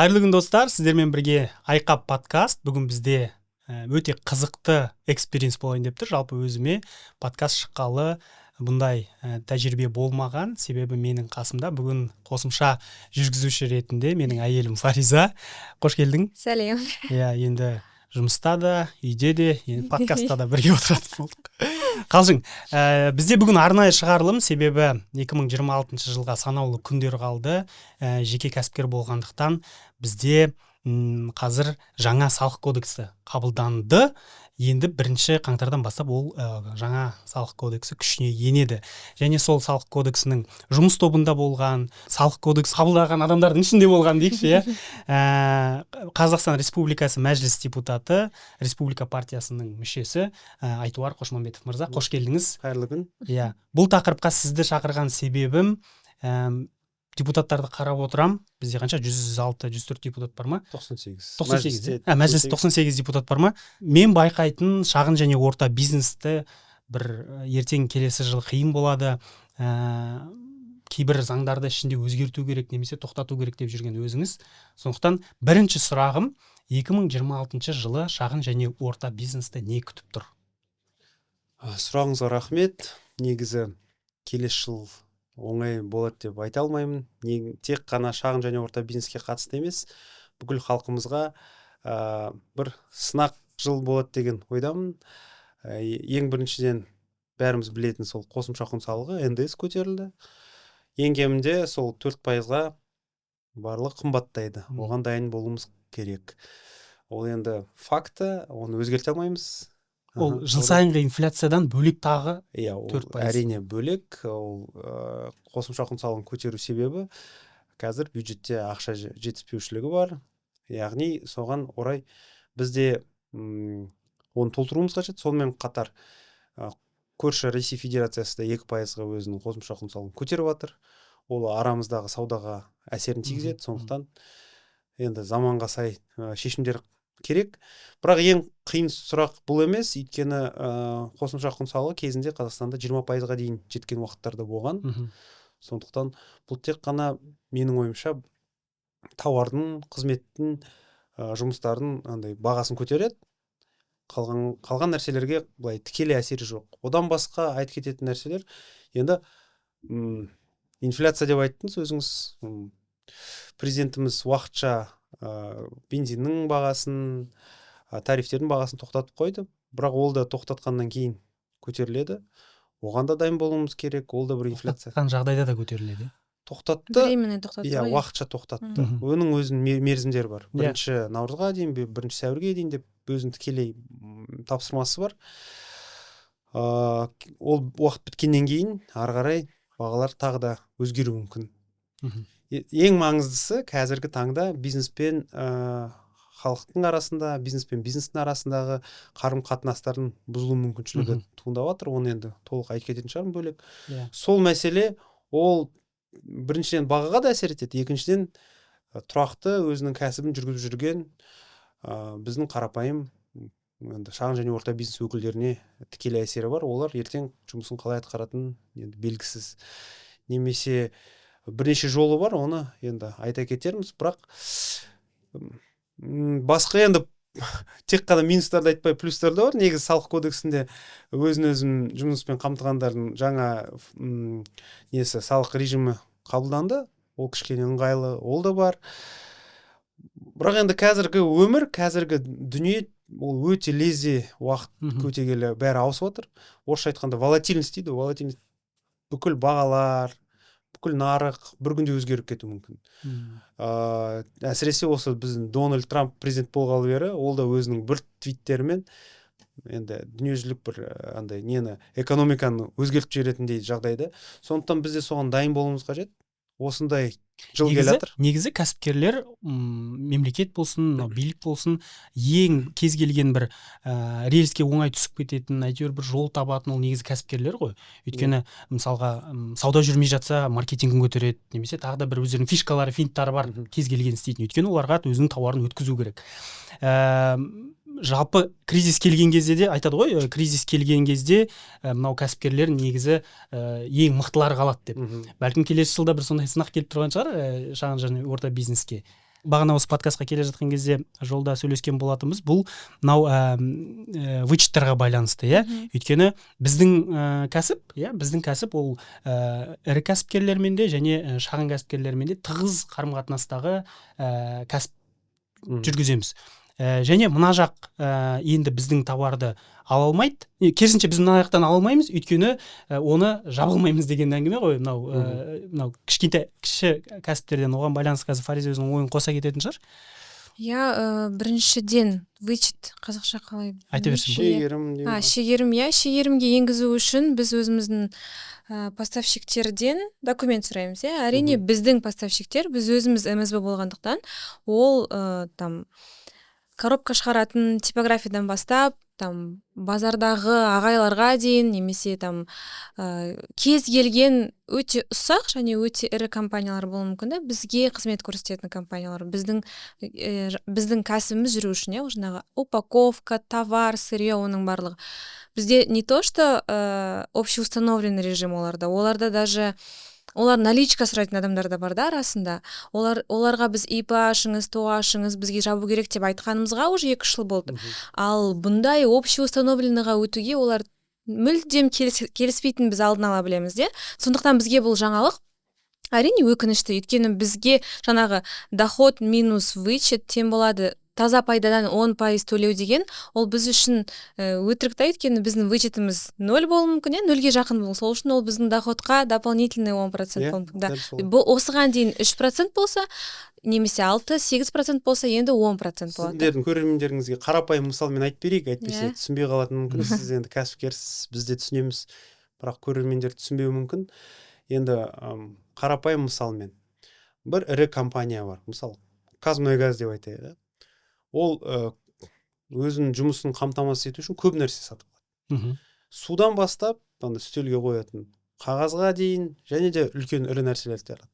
Қайырлы күн достар, сіздермен бірге Айқап подкаст. Бүгін бізде өте қызықты экспириенс болайын деп тұр. Жалпы өзіме подкаст шыққалы бұндай тәжірибе болмаған, себебі менің қасымда бүгін қосымша жүргізуші ретінде менің әйелім Фариза. Қош келдің. Сәлем. Иә, енді жұмыста да, үйде де, подкастта да бірге отыратын болдық. Қалжың, бізде бүгін арнайы шығарылым, себебі 2026 жылға санаулы күндер қалды. Жеке кәсіпкер болғандықтан бізде қазір жаңа салық кодексі қабылданды. Енді 1 қаңтардан бастап ол жаңа салық кодексі күшіне енеді. Және сол салық кодексінің жұмыс тобында болған, салық кодекс қабылдаған адамдардың ішінде болған дейікші. Қазақстан Республикасы мәжіліс депутаты, Республика партиясының мүшесі Айтуар Қошмамбетов мырза, қош келдіңіз. Қайырлы күн. Иә, бұл тақырыпқа сізді шақырған себебім, депутаттарды қарап отырам. Бізде қанша 104 депутат бар ма? 98. Мәжіліс 98 депутат бар ма? Мен байқайтын шағын және орта бизнесті бір ертең келесі жыл қиын болады. Кейбір заңдарды ішінде өзгерту керек немесе тоқтату керек деп жүрген өзіңіз. Сондықтан бірінші сұрағым, 2026 жылы шағын және орта бизнесті не күтіп тұр? Сұрағыңызға рахмет. Негізі келесі жыл оңай болады деп айта алмаймын. Тек қана шағын және орта бизнеске қатысты емес, бүкіл халқымызға бір сынақ жыл болады деген ойдамын. Ең біріншіден бәріміз білетін сол қосымша құн салығы НДС көтерілді. Ең кемінде сол 4%-ға барлық қымбаттайды. Оған дайын болуымыз керек. Ол енді факті, оны өзгерте алмаймыз. Ол жыл сайынғы инфляциядан бөлек тағы 4%. Әрине бөлек. Ол қосымша құн салығын көтеру себебі қазір бюджетте ақша жетіспеушілігі бар. Яғни соған орай бізде оны толтыруымыз қажет. Сонымен қатар көрші Ресей Федерациясы да 2%-ға өзінің қосымша құн салығын көтеріп жатыр. Ол арамыздағы саудаға әсерін тигізеді. Сондықтан енді заманға сай шешімдер керек. Бірақ ең қиын сұрақ бұл емес, өйткені қосымша құн салығы кезінде Қазақстанда 20%-ға дейін жеткен уақыттарда болған. Сондықтан бұл тек қана менің ойымша тауардың, қызметтің, жұмыстардың бағасын көтереді. Қалған нәрселерге былай тікелей әсері жоқ. Одан басқа айтып кететін нәрселер, енді инфляция деп айттыңыз өзіңіз. Президентіміз уақытша бензиннің бағасын, тарифтердің бағасын тоқтатып қойды. Бірақ ол да тоқтатқаннан кейін көтеріледі. Оған да дайын болуымыз керек. Ол да бір инфляция. Тоқтатқан жағдайда да көтеріледі. Тоқтатты. Временно тоқтатты. Иә, уақытша тоқтатты. Оның өзінің мерзімдері бар. 1 наурызға дейін, 1 сәуірге дейін деп өзінің тікелей тапсырмасы бар. Ол уақыт біткеннен кейін ары қарай бағалар тағы да өзгеруі мүмкін. Ең маңыздысы қазіргі таңда бизнес пен халықтың арасында, бизнес пен бизнестің арасындағы қарым-қатынастардың бұзылу мүмкіншілігі туындап жатыр. Оны енді толық айтып кететін шығармын бөлек. Сол мәселе, ол біріншіден бағаға да әсер етеді, екіншіден тұрақты өзінің кәсібін жүргізіп жүрген біздің қарапайым шағын және орта бизнес өкілдеріне тікелей әсері бар. Олар ертең жұмысын қалай атқаратыны енді белгісіз. Немесе бірнеше жолы бар, оны енді айта кетерміз. Бірақ басқа енді тек қана минустарды айтпай плюстарды бар. Негізі салық кодексінде өзін жұмыспен қамтығандардың жаңа салық режимі қабылданды. Ол кішкене ыңғайлы, ол да бар. Бірақ енді қазіргі өмір, қазіргі дүние ол өте лезде уақыт өте келе бәрі ауысып жатыр. Орысша айтқанда волатильность дейді. Волатильность бүкіл бағалар, бүкіл нарық бір күнде өзгеріп кетуі мүмкін. Әсіресе осы біздің Дональд Трамп президент болғалы бері, ол да өзінің бір твиттерімен енді дүниежүзілік бір экономиканы өзгертіп жіберетіндей жағдайда. Сондықтан бізде соған дайын болуымыз қажет. Осындай жыл келе жатыр. Негізі кәсіпкерлер, мемлекет болсын, билік болсын, ең кез келген бір рельске оңай түсіп кететін, әйтеуір бір жол табатын ол негізі кәсіпкерлер ғой. Өйткені мысалға сауда жүрмей жатса маркетингін көтереді, немесе тағы да бір өздерінің фишкалары, финттары бар кез келген істейтін. Өйткені оларға өзінің тауарын өткізу керек. Жалпы кризис келген кезде де айтады ғой, кризис келген кезде мынау кәсіпкерлер негізі ең мықтылары қалады деп. Бәлкім келесі жылда бір сондай сынақ келіп тұрған шығар шағын және орта бизнеске. бағана осы подкастқа келе жатқан кезде жолда сөйлескен болатынбыз. Бұл мынау вычеттарға байланысты, иә. Өйткені біздің кәсіп ол ірі кәсіпкерлермен де және шағын кәсіпкерлермен де тығыз қарым-қатынастағы кәсіп жүргіземіз. Және мына жақ енді біздің тауарды ала алмайды. Керісінше біз мына жақтан ала алмаймыз, өйткені оны жаба алмаймыз деген әңгіме ғой. Мынау кіші кәсіптерден оған байланысты қазір Фариза өзінің ойын қоса кететін шығар. Біріншіден вычет қазақша қалай айта берсін. Шегерімге енгізу үшін біз өзіміздің поставщиктерден документ сұраймыз. Әрине біздің поставщиктер, біз өзіміз МСБ болғандықтан, ол коробка шығаратын типографиядан бастап, базардағы ағайларға дейін, немесе кез келген өте ұсақ және өте ірі компаниялар болуы мүмкін, бізге қызмет көрсететін компаниялар, біздің кәсібіміз жүру үшін, жаңағы упаковка, товар, сырье, оның барлығы. Бізде не то, что общеустановленный режим оларда даже олар наличка сұрайтын адамдар да бар да арасында. Оларға біз ИП ашыңыз, ТО ашыңыз, бізге жабу керек деп айтқанымызға уже 2 жыл болды. Ал бұндай общеустановленныйға өтуге олар мүлдем келіспейтін біз алдын ала білеміз, де. Сондықтан бізге бұл жаңалық әрине өкінішті, өйткені бізге жаңағы доход минус вычет тең болады. Таза пайдадан 10% төлеу деген, ол біз үшін өтірік та, өйткені біздің вычетіміз 0 болуы мүмкін, 0-ге жақын болу. Сол үшін ол біздің доходқа дополнительный 10% болуы мүмкін. Осыған дейін 3% болса, немесе 6-8% болса, енді 10% болады. Сіздердің көрермендеріңізге қарапайым мысалмен айтып берейік, әйтпесе түсінбей қалатын мүмкін. Сіз енді кәсіпкерсіз, біз де түсінеміз, бірақ көрермендер түсінбеуі мүмкін. Енді қарапайым мысалмен бір ірі компания бар, мысалы Қазмұнайгаз деп айтайық. Ол өзінің жұмысын қамтамасыз ету үшін көп нәрсе сатып алады. Судан бастап, үстелге қоятын қағазға дейін, және де үлкен ірі нәрселерді алады.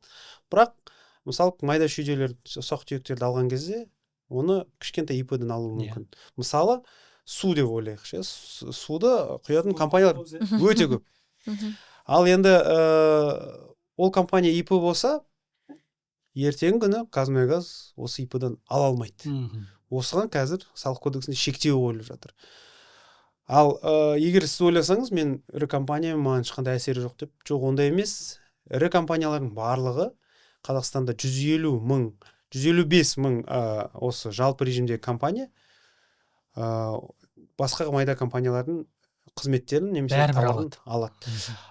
Бірақ, мысалы, майда шүйделер, ұсақ түйектерді алған кезде, оны кішкентай ИП-ден алуы мүмкін. Мысалы, су деп ойлайық. Суды құятын компаниялар өте көп. Ал енді ол компания ИП болса, ертеңгі күні Қазмұнайгаз осы ИП-дан ала алмайды. Осыған қазір салық кодексінде шектеу қойылып жатыр. Ал егер сіз ойласаңыз, мен ірі компания маған ешқандай әсері жоқ деп, жоқ, ондай емес. Ірі компаниялардың барлығы Қазақстанда 155 мың осы жалпы режимдегі компания басқа майда компаниялардың қызметтерін немесе тауарын алады.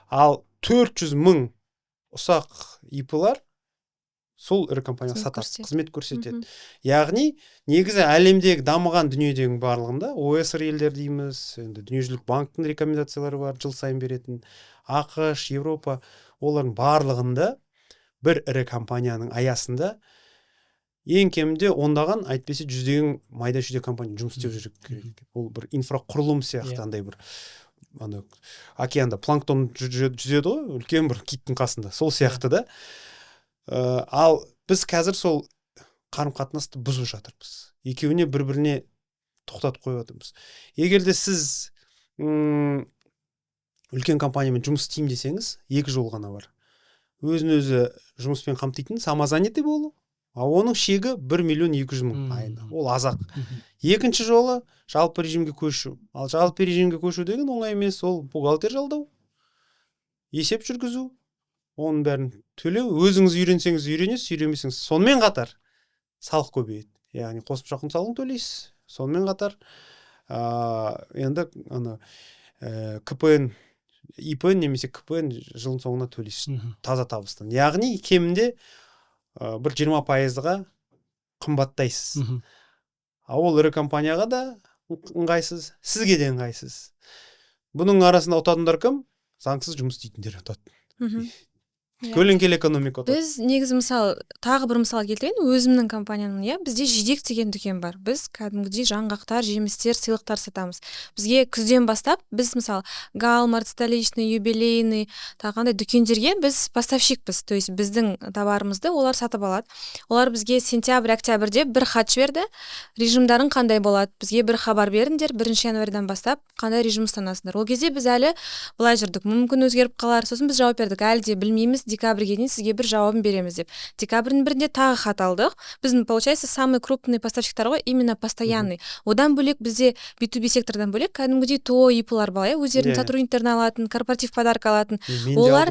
Ал 400 мың ұсақ ИП-лар сол ірі компания сатады, қызмет көрсетеді. Яғни, негізі әлемдегі дамыған дүниедегі барлығында, ОСР елдер дейміз, енді дүниежүзілік банктың рекомендациялары бар, жыл сайын беретін, ақш, Европа, олардың барлығында бір ірі компанияның аясында ең кемінде ондаған, әйтпесе жүздеген майда шүйде компания жұмыс істеп жүру керек. Ол бір инфрақұрылым сияқты, андай бір океанда планктон жүзеді ғой, үлкен бір киттің қасында. Сол сияқты да. Ал біз қазір сол қарым-қатынасты бұзып жатырмыз. Екеуіне бір-біріне тоқтатып қойып жатырмыз. Егер де сіз үлкен компаниямен жұмыс істеймін десеңіз, 2 жол ғана бар. Өзін-өзі жұмыспен қамтитын самозанятый болу, ал оның шегі 1.200.000 айына. Ол азақ. Екінші жолы жалпы режимге көшу. Ал жалпы режимге көшу деген оңай емес, ол бухгалтер жалдау, есеп жүргізу, оның бәрін төлеу, өзіңіз үйренсеңіз үйренесіз, үйренбесеңіз. Сонымен қатар салық көбейеді. Яғни қосымша құн салығын төлейсіз. Сонымен қатар енді КПН, ИП немесе КПН жылдың соңына төлейсіз таза табыстан. Яғни кемінде бір 20%-ға қымбаттайсыз. Ол ірі компанияға да ыңғайсыз, сізге де ыңғайсыз. Бұның арасында ұтатындар кім? Заңсыз жұмыс істейтіндер ұтады. Көлеңкел экономика. Біз негізі тағы бір мысал келтірейін, өзімнің компаниямның, бізде жидек деген дүкен бар. Біз кәдімгідей жаңғақтар, жемістер, сыйлықтар сатамыз. Бізге күзден бастап, біз Галмарт, столичный, юбилейный, тағандай дүкендерге біз поставщикпіз. То есть біздің товарымызды олар сатып алады. Олар бізге сентябрь-октябрьде бір хат жіберді, режимдарын қандай болады. Бізге бір хабар беріңдер, 1 январьдан бастап қандай режим ұстанасыңдар. Ол кезде біз әлі былай жүрдік, мүмкін өзгеріп қалар, сосын біз жауап бердік, әлі де білмейміз, декабрьге дейін сізге бір жауабын береміз деп. Декабрьдің 1-інде тағы хат алдық. Біздің, получается, самый крупный поставщиктар ғой, именно постоянный. Одан бөлек бізде B2B сектордан бөлек кәдімгідей ТО ИПлар бар, өздерінің сотрудниктерін алатын, корпоратив подарок алатын. Олар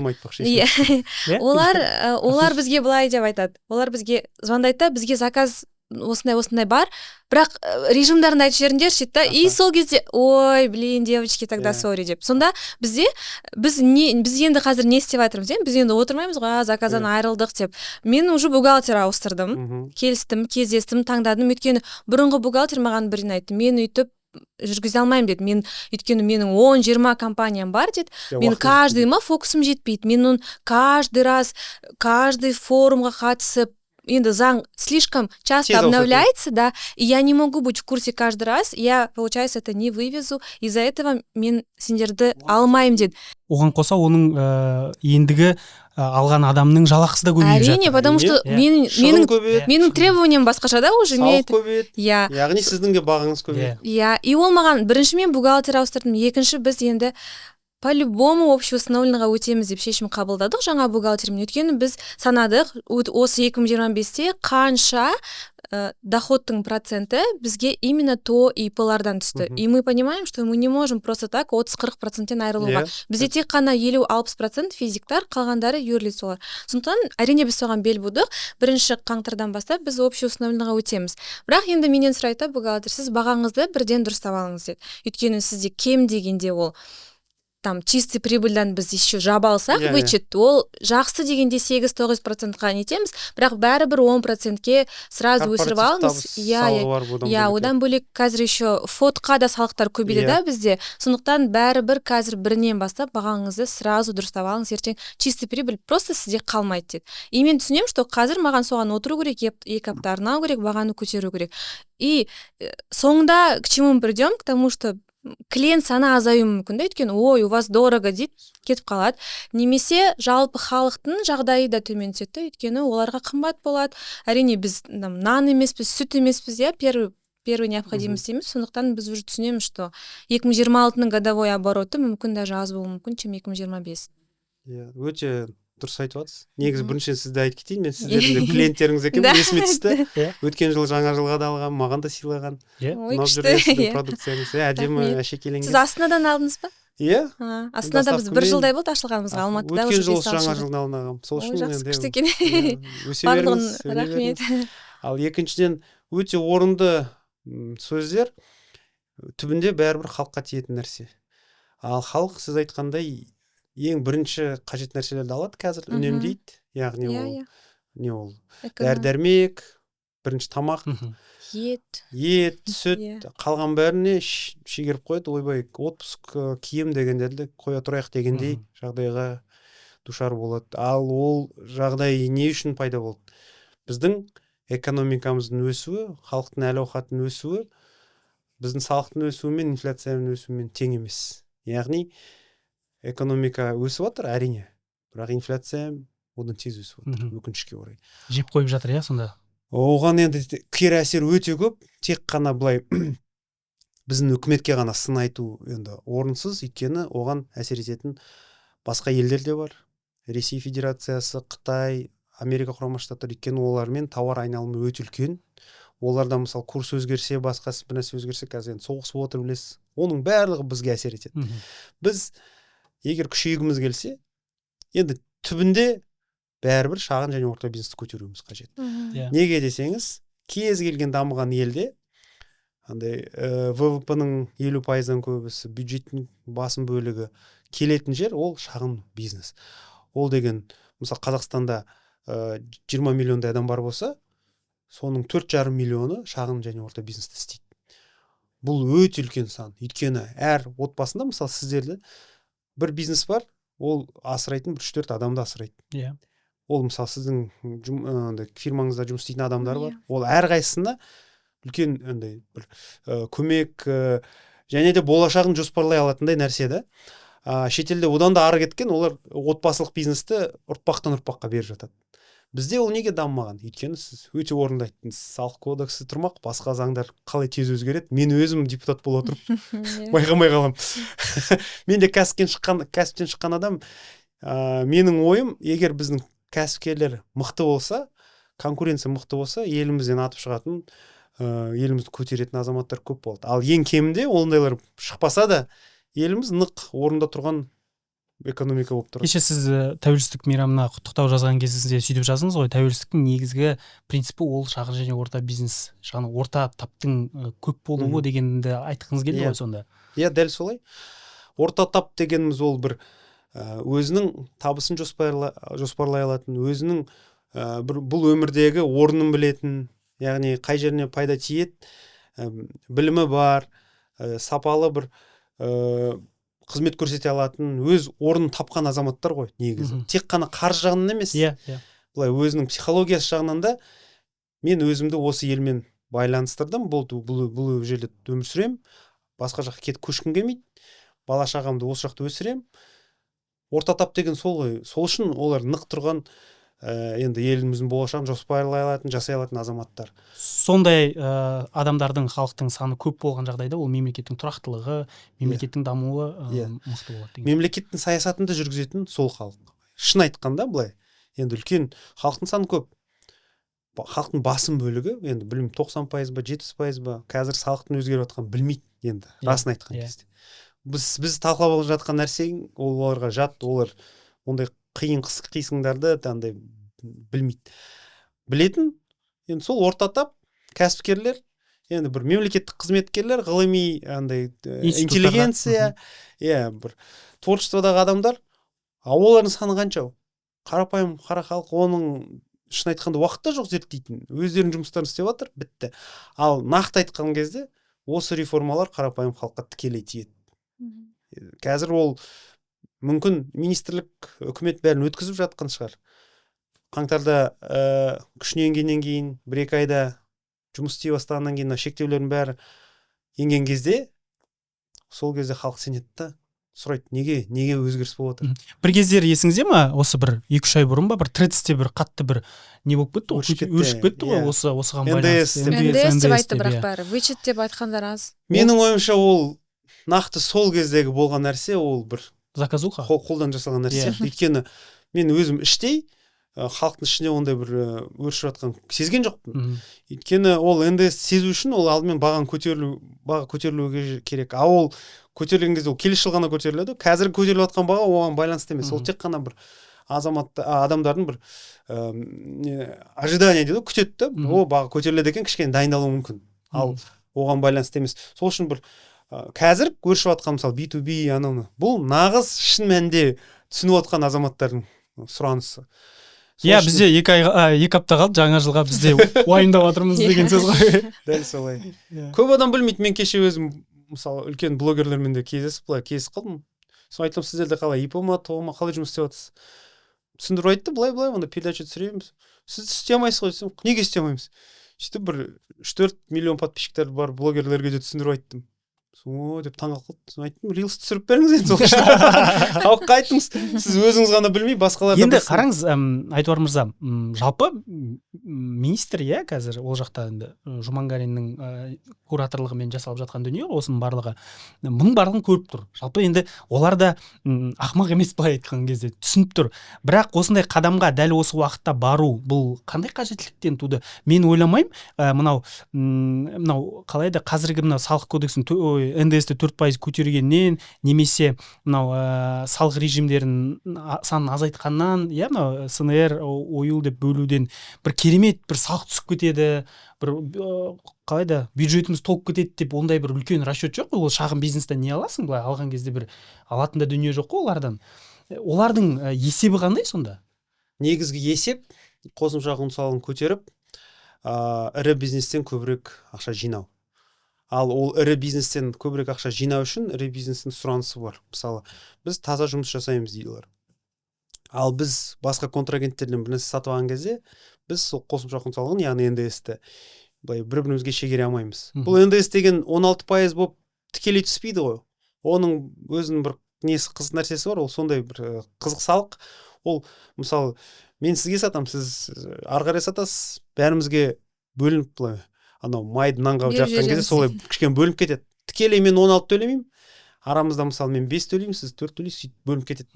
олар бізге былай деп айтады. Олар бізге звондайды да, бізге заказ осындай бар, бірақ режимдарын айтып жіберіңдерші да, и сол кезде ой, блин, девочки, тогда сори деп. Сонда біз енді қазір не істеп жатырмыз, біз енді отырмаймыз ғой, заказдан айырылдық деп. Мен уже бухгалтер ауыстырдым, келістім, кездестім, таңдадым, өйткені бұрынғы бухгалтер маған бірін айтты, мен өйтіп жүргізе алмаймын деді. Мен өйткені менің 10-20 компаниям бар деді. Мен каждыйыма фокусым жетпейді. Мен каждый раз, каждый форумға қатысып, енді заң слишком часто обновляется, да, и я не могу быть в курсе каждый раз, я, получается, это не вывезу, из-за этого мен сендерді алмаймын деді. Оған қоса оның ендігі алған адамның жалақысы да көбейіп жатыр. Әрине, потому что менің требованиям басқаша да уже. Салық көбейеді. Яғни сіздің де бағаңыз көбейеді. И ол маған бірінші мен бухгалтер ауыстырдым, екінші біз енді по-любому общеустановленныйға өтеміз деп шешім қабылдадық жаңа бухгалтермен. Өйткені біз санадық, осы 2025-те қанша доходтың проценті бізге именно ТО ИПлардан түсті. И мы понимаем, что мы не можем просто так 30-40%-тен айырылуға. Бізде тек қана 50-60% физиктар, қалғандары юрлицолар. Сондықтан әрине біз соған бел будық. 1 қаңтардан бастап біз общеустановленныйға өтеміз. Бірақ енді менен сұрайды бухгалтер, сіз бағаңызды бірден дұрыстап алыңыз деді. Өйткені сізде кем дегенде ол там чистый прибыльдан біз еще жаба алсақ, вычет, ол жақсы дегенде 8-9%-қа нетеміз, бірақ бәрібір 10%-ке сразу өсіріп алыңыз. Одан бөлек қазір еще фотқа да салықтар көбейді да бізде. Сондықтан бәрібір қазір бірінен бастап бағаңызды сразу дұрыстап алыңыз, ертең чистый прибыль просто сізде қалмайды деді. И мен түсінемін, что қазір маған соған отыру керек, 2 апта арнау керек, бағаны көтеру керек. И соңында к чему мы придем? К тому, что клиент саны азаю мүмкін да, өйткені ой, у вас дорого дейді, кетіп қалады. Немесе жалпы халықтың жағдайы да төмен түседі, өйткені оларға қымбат болады. Әрине біз нан емеспіз, сүт емеспіз, первый необходимость емес. Сондықтан біз уже түсінеміз, что 2026-ның годовой обороты мүмкін даже аз болуы мүмкін, чем 2025. Өте дұрыс айтып жатсыз. Негізі біріншіден сізді айтып кетейін, мен сіздердің клиенттеріңіз екен, есіме түсті. Өткен жылы жаңа жылға да алған, маған да сыйлаған. Мынау жүрген сіздің продукцияңыз, әдемі әшекеленген. Сіз Астанадан алдыңыз ба? Астанада біз 1 жылдай болды ашылғанымызға, Алматыда өткен жылы жаңа жылдан алынған. Сол үшін күшті екен. Барлығын рахмет. Ал екіншіден өте орынды сөздер, түбінде бәрібір халыққа тиетін нәрсе. Ал халық сіз айтқандай ең бірінші қажет нәрселерді алады қазір, үнемдейді. Яғни ол дәрі-дәрмек, бірінші тамақ, ет, сүт, қалған бәріне шегеріп қойды. Ойбай, отпуск, киім дегендерді қоя тұрайық дегендей жағдайға душар болады. Ал ол жағдай не үшін пайда болды? Біздің экономикамыздың өсуі, халықтың әл-ауқатының өсуі, біздің салықтың өсуі мен инфляцияның өсуімен тең емес. Яғни экономика өсіп отыр, әрине, бірақ инфляция одан тез өсіп отыр, өкінішке орай. Жеп қойып жатыр, сонда? Оған енді кері әсер өте көп, тек қана былай біздің үкіметке ғана сын айту енді орынсыз, өйткені оған әсер ететін басқа елдер де бар. Ресей Федерациясы, Қытай, Америка Құрама Штаттары, өйткені олармен тауар айналымы өте үлкен. Оларда мысалы курс өзгерсе, басқасы бір нәрсе өзгерсе, қазір енді соғыс болып отыр, білесіз. Оның барлығы бізге әсер етеді. Біз егер күшейгіміз келсе, енді түбінде бәрібір шағын және орта бизнесті көтеруіміз қажет. Неге десеңіз, кез келген дамыған елде ВВП-ның 50%-дан көбісі, бюджеттің басым бөлігі келетін жер ол шағын бизнес. Ол деген, мысалы Қазақстанда 20 миллиондай адам бар болса, соның 4,5 миллионы шағын және орта бизнесті істейді. Бұл өте үлкен сан. Өйткені әр отбасында, мысалы сіздерді бір бизнес бар, ол асырайтын 3-4 адамды асырайды. Ол мысалы сіздің фирмаңызда жұмыс істейтін адамдар бар. Ол әр қайсысына үлкен көмек және де болашағын жоспарлай алатындай нәрсе да. Шетелде одан да ары кеткен, олар отбасылық бизнесті ұрпақтан ұрпаққа беріп жатады. Бізде ол неге дамымаған? Өйткені сіз өте орынды айттыңыз. Салық кодексі тұрмақ, басқа заңдар қалай тез өзгереді. Мен өзім депутат болып отырып байқамай қалам. Мен де кәсіптен шыққан адам, менің ойым, егер біздің кәсіпкерлер мықты болса, конкуренция мықты болса, елімізден атып шығатын, елімізді көтеретін азаматтар көп болды. Ал ең кемінде ондайлар шықпаса да, еліміз нық орында тұрған экономика болып тұр. Кеше сіз тәуелсіздік мейрамына құттықтау жазған кезіңізде сөйтіп жаздыңыз ғой, тәуелсіздіктің негізгі принципі ол шағын және орта бизнес, шағын орта таптың көп болуы дегенді айтқыңыз келді ғой сонда. Иә, дәл солай. Орта тап дегеніміз ол бір өзінің табысын жоспарлай алатын, өзінің бұл өмірдегі орнын білетін, яғни қай жеріне пайда тиеді, білімі бар, сапалы бір қызмет көрсете алатын, өз орнын тапқан азаматтар ғой негізі. Тек қана қаржы жағынан емес. Бұлай өзінің психологиясы жағынан да мен өзімді осы елмен байланыстырдым. Бұл жерде өмір сүрем, басқа жаққа кетіп көшкім келмейді. Бала шағамды осы жақта өсірем. Орта тап деген сол ғой. Сол үшін олар нық тұрған, енді еліміздің болашағын жоспарлай алатын, жасай алатын азаматтар. Сондай адамдардың, халықтың саны көп болған жағдайда ол мемлекеттің тұрақтылығы, мемлекеттің дамуы мықты болады деген. Мемлекеттің саясатында жүргізетін сол халық. Шын айтқанда былай, енді үлкен халықтың саны көп. Халықтың басым бөлігі, енді білмеймін 90% ба, 70% ба, қазір салықтың өзгеріп жатқанын білмейді енді, расын айтқан кезде. Біз талқылап жатқан нәрсе оларға жат, олар ондай қиын қисыңдарды андай білмейді. Білетін, енді сол орта тап кәсіпкерлер, енді бір мемлекеттік қызметкерлер, ғылыми андай интеллигенция, бір творчестводағы адамдар, олардың саны қанша? Қарапайым қара халық, оның шын айтқанда уақытта жоқ зерттейтін, өздерінің жұмыстарын істеп жатыр, бітті. Ал нақты айтқан кезде осы реформалар қарапайым халыққа тікелей тиеді. Қазір ол мүмкін министрлік, үкімет бәрін өткізіп жатқан шығар. Қаңтарда күшіне енгеннен кейін, 1-2 айда жұмыс істей бастағаннан кейін шектеулердің бәрі енген кезде, сол кезде халық сенеді да, сұрайды, неге өзгеріс болып отыр? Бір кездері есіңізде ма, осы бір 2-3 ай бұрын ба, бір трецте бір қатты бір не болып кетті ғой, өршіп кетті ғой, осыған байланысты. НДС деп айтты, бірақ бәрі вычет деп айтқандар аз. Менің ойымша ол нақты сол кездегі болған нәрсе, ол бір заказуха, қолдан жасалған нәрсе. Өйткені мен өзім іштей халықтың ішінде ондай бір өршіп жатқан сезген жоқпын. Өйткені ол НДС сезу үшін ол алдымен баға көтерілуі керек. А ол көтерілген кезде ол келесі жыл ғана көтеріледі. Қазір көтеріліп жатқан баға оған байланысты емес. Ол тек қана бір адамдардың бір ожидание дейді, күтеді, о баға көтеріледі екен, кішкене дайындалуы мүмкін. Ал оған байланысты емес. Сол үшін бір қазір өршіп жатқан мысалы B2B анау, бұл нағыз шын мәнінде түсініп жатқан азаматтардың сұранысы. Иә, бізде 2 апта қалды, жаңа жылға бізде уайымдап жатырмыз деген сөз ғой. Дәл солай. Көп адам білмейді. Мен кеше өзім мысалы үлкен блогерлермен де кездесіп қалдым. Соны айтам, сіздерде қалай ИП ма, ТО ма, қалай жұмыс істеп жатырсыз? Түсіндіріп айтты, былай онда передача түсіреміз. Сіз істей алмайсыз ғой десем, неге істей алмаймыз? Сөйтіп бір 3-4 миллион подписчиктер бар блогерлерге де түсіндіріп айттым. Деп таңғалып қалды. Соны айттым, рилс түсіріп беріңіз енді сол үшін. Халыққа айтыңыз, сіз өзіңіз ғана білмей, басқалар да енді қараңыз, Айтуар мырза, жалпы министр, қазір ол жақта енді Жұмангариннің кураторлығымен жасалып жатқан дүние, осының барлығы, бұның барлығын көріп тұр. Жалпы енді олар да ақымақ емес, былай айтқан кезде түсініп тұр. Бірақ осындай қадамға дәл осы уақытта бару, бұл қандай қажеттіліктен туды? Мен ойламаймын, мынау қалай да қазіргі мынау салық кодексін НДС-ті 4% көтергеннен, немесе мынау салық режимдерін санын азайтқаннан, мынау СНР, ойыл деп бөлуден бір керемет бір салық түсіп кетеді, бір қалай да бюджетіміз толып кетеді деп ондай бір үлкен расчет жоқ қой. Ол шағын бизнестен не аласың, былай алған кезде бір алатын да дүние жоқ қой олардан. Олардың есебі қандай сонда? Негізгі есеп қосымша құн салығын көтеріп, ірі бизнестен көбірек ақша жинау. Ал ол ірі бизнестен көбірек ақша жинау үшін ірі бизнестің сұранысы бар. Мысалы, біз таза жұмыс жасаймыз дейлер. Ал біз басқа контрагенттерден бір нәрсе сатып алған кезде, біз сол қосымша құн салығын, яғни НДС-ті бір-бірімізге шегере алмаймыз. Бұл НДС деген 16% болып тікелей түспейді ғой. Оның өзінің бір қызық нәрсесі бар, ол сондай бір қызық салық. Ол мысалы, мен сізге сатам, сіз ары қарай сатасыз, бәрімізге бөлініп былай. Анау майды нанға жаққан кезде солай кішкене бөлініп кетеді. Тікелей мен 16 төлемеймін. Арамызда мысалы мен 5 төлеймін, сіз 4 төлейсіз, сөйтіп бөлініп кетеді.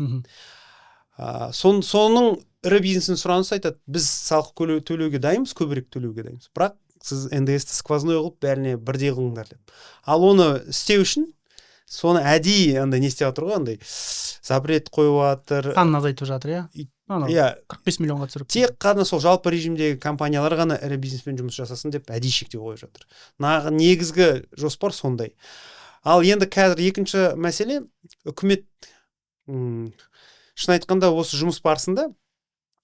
соның ірі бизнестің сұранысы айтады, біз салық төлеуге дайынбыз, көбірек төлеуге дайынбыз, бірақ сіз НДС-ті сквозной қылып бәріне бірдей қылыңдар деп. Ал оны істеу үшін соны әдейі андай не істеп жатыр ғой, андай запрет қойып жатыр. Санын азайтып жатыр, Иә, 45 миллионға түсіріп. тек қана сол жалпы режимдегі компаниялар ғана ірі бизнеспен жұмыс жасасын деп әдейі шектеу қойып жатыр. Негізгі жоспар сондай. Ал енді қазір екінші мәселе, үкімет шын айтқанда осы жұмыс барысында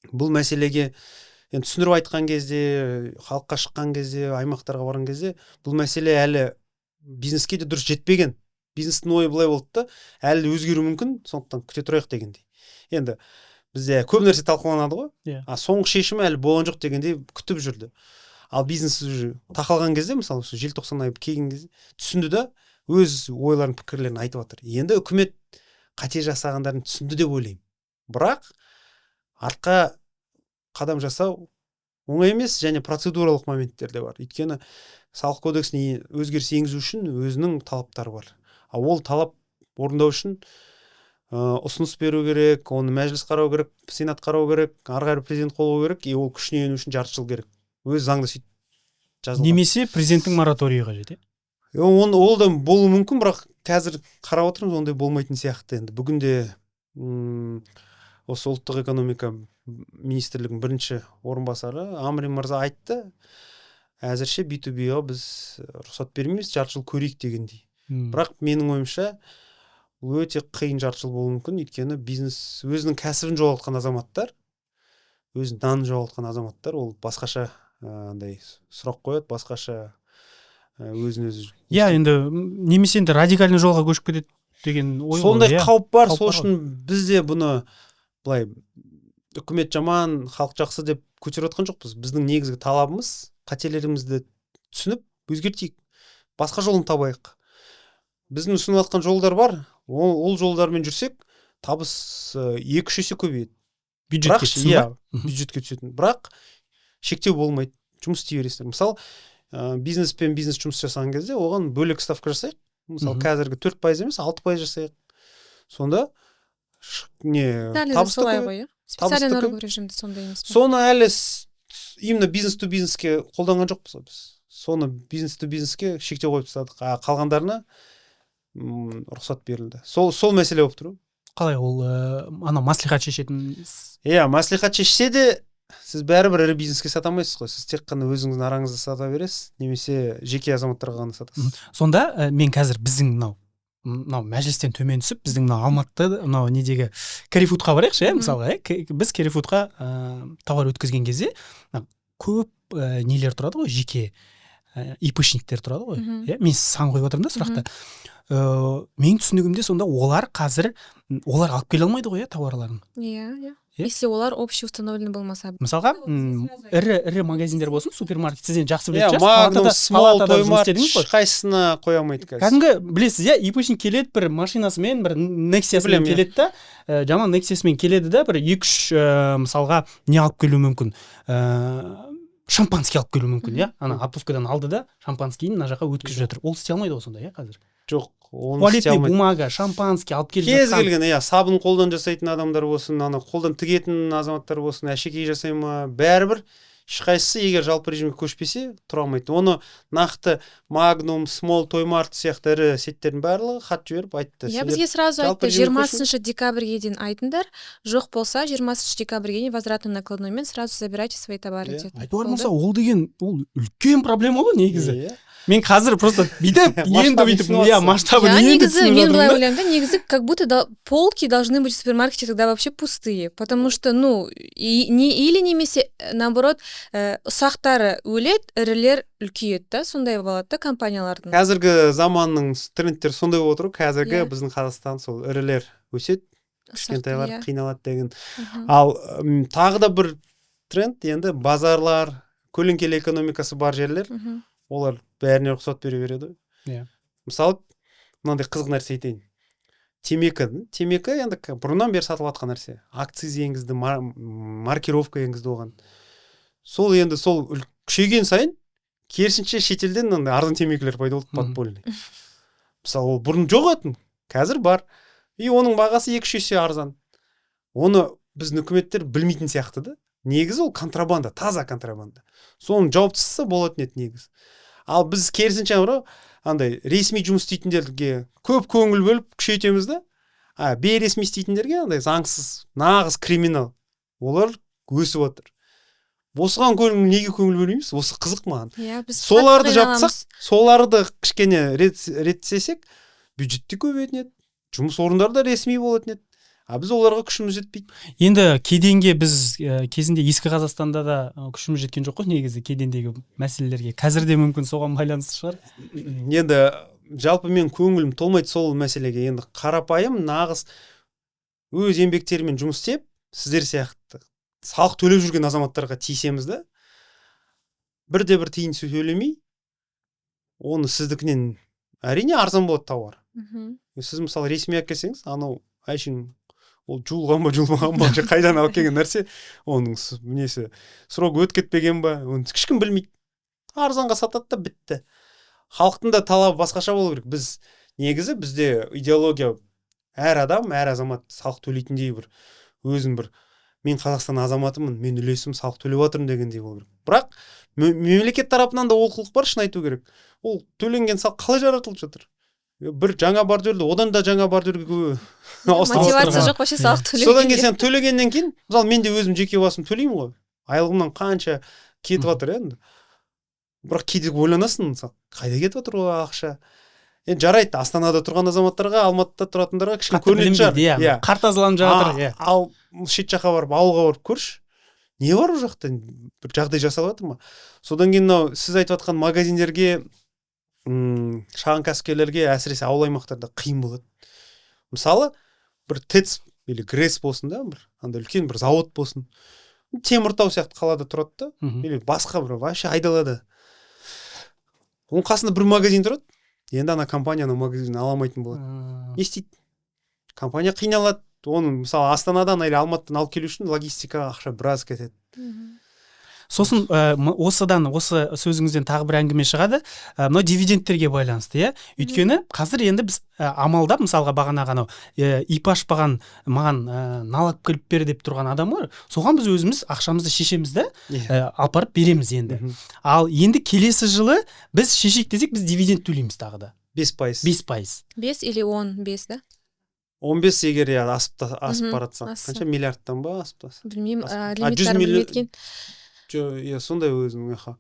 бұл мәселеге енді түсіндіріп айтқан кезде, халыққа шыққан кезде, аймақтарға барған кезде бұл мәселе әлі бизнеске де дұрыс жетпеген. Бизнестің ойы былай болды да, әлі өзгеру мүмкін, сондықтан күте тұрайық дегендей. Енді бізде көп нәрсе талқыланады ғой. Соңғы шешімі әлі болған жоқ дегендей күтіп жүрді. Ал бизнес тақалған кезде, мысалы желтоқсан айы келген кезде түсінді да, өз ойларын, пікірлерін айтып жатыр. Енді үкімет қате жасағандарын түсінді деп ойлаймын. Бірақ артқа қадам жасау оңай емес, және процедуралық моменттер де бар. Өйткені салық кодексіне өзгеріс енгізу үшін өзінің талаптары бар. Ол талап орындау үшін ұсыныс беру керек, оны мәжіліс қарау керек, сенат қарау керек, ары қарай президент қол қою керек, ол күшіне ену үшін жарты жыл керек. Өз заңда сөйтіп жазылған. Немесе президенттің мораторийі қажет, ол да болуы мүмкін, бірақ қазір қарап отырмыз, ондай болмайтын сияқты. Енді бүгінде осы ұлттық экономика министрлігінің бірінші орынбасары Амрин мырза айтты, әзірше B2B-ға біз рұқсат бермейміз, жарты жыл көрейік дегендей. Бірақ менің ойымша өте қиын жарты жыл болуы мүмкін, өйткені бизнес өзінің кәсібін жоғалтқан азаматтар, өзінің нанын жоғалтқан азаматтар, ол басқаша андай сұрақ қояды, басқаша өзін-өзі. Енді немесе енді радикальный жолға көшіп кетеді деген ой. Сондай қауіп бар, сол үшін бізде бұны былай үкімет жаман, халық жақсы деп көтеріп отқан жоқпыз. Біздің негізгі талабымыз қателерімізді түсініп, өзгертейік, басқа жолын табайық. Біздің ұсынып жатқан жолдар бар, ол жолдармен жүрсек, табыс 2-3 есе көбейеді. Бюджетке түсетін, бюджетке түсетін. Бірақ шектеу болмайды, жұмыс істей бересіздер. Мысалы, бизнеспен бизнес жұмыс жасаған кезде, оған бөлек ставка жасайық. Мысалы, қазіргі 4% емес, 6% жасайық. Сонда табысты көбейеді. Специальный налоговый режимді сондай емес. Соны әлі именно бизнес-то-бизнеске қолданған жоқпыз біз. Соны бизнес-то-бизнеске шектеу қойып тастадық. Қалғандарына рұқсат берілді. Сол мәселе болып тұр. Қалай ол маслихат шешетін? Маслихат шешсе де сіз бәрібір ірі бизнеске сата алмайсыз ғой. Сіз тек қана өзіңіздің араңызда сата бересіз, немесе жеке азаматтарға ғана сатасыз. Сонда мен қазір біздің мынау мәжілістен төмен түсіп, біздің Алматыда недегі Керифудқа барайықшы, мысалға, біз Керифудқа товар өткізген кезде көп нелер тұрады ғой, жеке ИПшниктер тұрады ғой. Мен сан қойып отырмын да сұрақта. Менің түсінігімде сонда олар алып келе алмайды ғой, товарларын. Если олар общий установленный болмаса. Мысалға, ірі магазиндер болсын, супермаркет, сізден жақсы білетін Магнум, Смол, Тоймарт, ешқайсысына қоя алмайды қазір. Кәдімгі, білесіз, ИПшник келеді, бір машинасымен, бір Nexia-сымен келеді да, жаман Nexia-сымен келеді да, бір 2-3 мысалға не алып келу мүмкін, шампанский алып келу мүмкін, оптовкадан алды да, шампанскийін мына жаққа өткізіп жатыр. Ол істей алмайды ғой сонда, қазір. Жоқ, туалетный бумага, шампанский алып келіп жатқан. Кез келген, сабын қолдан жасайтын адамдар болсын, қолдан тігетін азаматтар болсын, әшекей жасай ма, бәрібір ешқайсысы егер жалпы режимге көшпесе, тұра алмайды. Оны нақты Magnum, Small, Тоймарт сияқты ірі сеттердің барлығы хат жіберіп айтты. Бізге сразу айтты, 20 декабрьге дейін айтыңдар, жоқ болса 20 декабрьге дейін возвратный накладноймен сразу забирайте свои товары. Айтуар болса, ол деген үлкен проблема ғой негізі. Мен қазір просто бүйтіп, масштабы енді түсініп мен былай ойлаймын да, негізі как будто полки должны быть в супермаркете тогда вообще пустые, потому что, или немесе, наоборот, ұсақтары өледі, ірілер үлкейеді да, сондай болады да компаниялардың. Қазіргі заманның трендтері сондай болып отыр, қазіргі біздің Қазақстан сол ірілер өседі, кішкентайлар қиналады деген. Ал тағы да бір тренд, енді базарлар, көлеңкелі экономикасы бар жерлер, олар бәріне рұқсат бере береді. Мысалы, мынандай қызық нәрсе айтайын. Темекі енді бұрыннан бері сатылып жатқан нәрсе. Акциз енгізді, маркировка енгізді оған. Сол енді сол күшейген сайын, керісінше шетелден арзан темекілер пайда болды, подпольный. Мысалы, ол бұрын жоқ етін, қазір бар. И оның бағасы 2-3 есе арзан. Оны біздің үкіметтер білмейтін сияқты да. Негізі ол контрабанда, таза контрабанда. Соның жауаптысы болатын еді негізі. Ал біз керісінше андай ресми жұмыс істейтіндерге көп көңіл бөліп күшейтеміз да. Бейресми істейтіндерге андай заңсыз, нағыз криминал. Олар өсіп отыр. Осыған неге көңіл бөлмейміз? Осы қызық маған. Біз Соларды жапсақ, соларды кішкене реттесек, бюджет те көбейетін еді. Жұмыс орындары да ресми болатын еді. Біз оларға күшіміз жетпейді. Енді кеденге біз кезінде ескі Қазақстанда да күшіміз жеткен жоқ қой негізі кедендегі мәселелерге. Қазір де мүмкін соған байланысты шығар. Енді жалпы мен көңілім толмайды сол мәселеге. Енді қарапайым, нағыз өз еңбектерімен жұмыс істеп, сіздер сияқты салық төлеп жүрген азаматтарға тиісеміз да. Бірде-бір тиын төлемей, оны сіздікінен әрине арзан болады тауар. Сіз мысалы ресми әкелсеңіз, анау әшейін ол жуылған ба жуылмаған ба қайдан алып келген нәрсе, оның несі срок өтіп кетпеген ба, оны ешкім білмейді. Арзанға сатады да бітті. Халықтың да талабы басқаша болу керек. Біз негізі бізде идеология әр адам, әр азамат салық төлейтіндей бір өзін бір мен Қазақстан азаматымын, мен үлесім салық төлеп жатырмын дегендей болу керек. Бірақ мемлекет тарапынан да олқылық бар, шын айту керек. Ол төленген салық қалай жаратылып жатыр? Бір жаңа бордюрді, одан да жаңа бордюрге мотивация жоқ вообще салық төлеуге. Содан кейін сен төлегеннен кейін, мысалы мен де өзім жеке басым төлеймін ғой. Айлығымнан қанша кетіп жатыр енді. Бірақ кейде ойланасың, қайда кетіп жатыр ол ақша? Енді жарайды, Астанада тұрған азаматтарға, Алматыда тұратындарға кішкене көрінетін шығар. Қарт азаланып жатыр. Ал шет жаққа барып, ауылға барып көрші. Не бар ол жақта? Бір жағдай жасалып жатыр ма? Содан кейін сіз айтып жатқан магазиндерге, шағын кәсіпкерлерге әсіресе ауыл аймақтарда қиын болады. Мысалы, бір ТЭЦ или ГРЭС болсын да, бір андай үлкен бір завод болсын. Теміртау сияқты қалада тұрады да, или басқа бір вообще айдалада. Оның қасында бір магазин тұрады. Енді ана компанияның магазинін аламайтын болады. Не істейді? Компания қиналады. Оны мысалы Астанадан или Алматыдан алып келу үшін логистикаға ақша біраз кетеді. Сосын осы сөзіңізден тағы бір әңгіме шығады. Мынау дивидендтерге байланысты, иә. Өйткені қазір енді біз амалдап, мысалға бағанағы ипаш маған налог кіліп бер деп тұрған адам ғой. Соған біз өзіміз ақшамызды шешеміз да, апарып береміз енді. Ал енді келесі жылы біз шешек десек, біз дивиденд төлейміз тағы да. 5%. 5%. 5 или 15 да? 15 егер асып баратса. Қанша миллиардтан ба асып? Білмеймін, лимиттарын білмеген. Сондай өзінің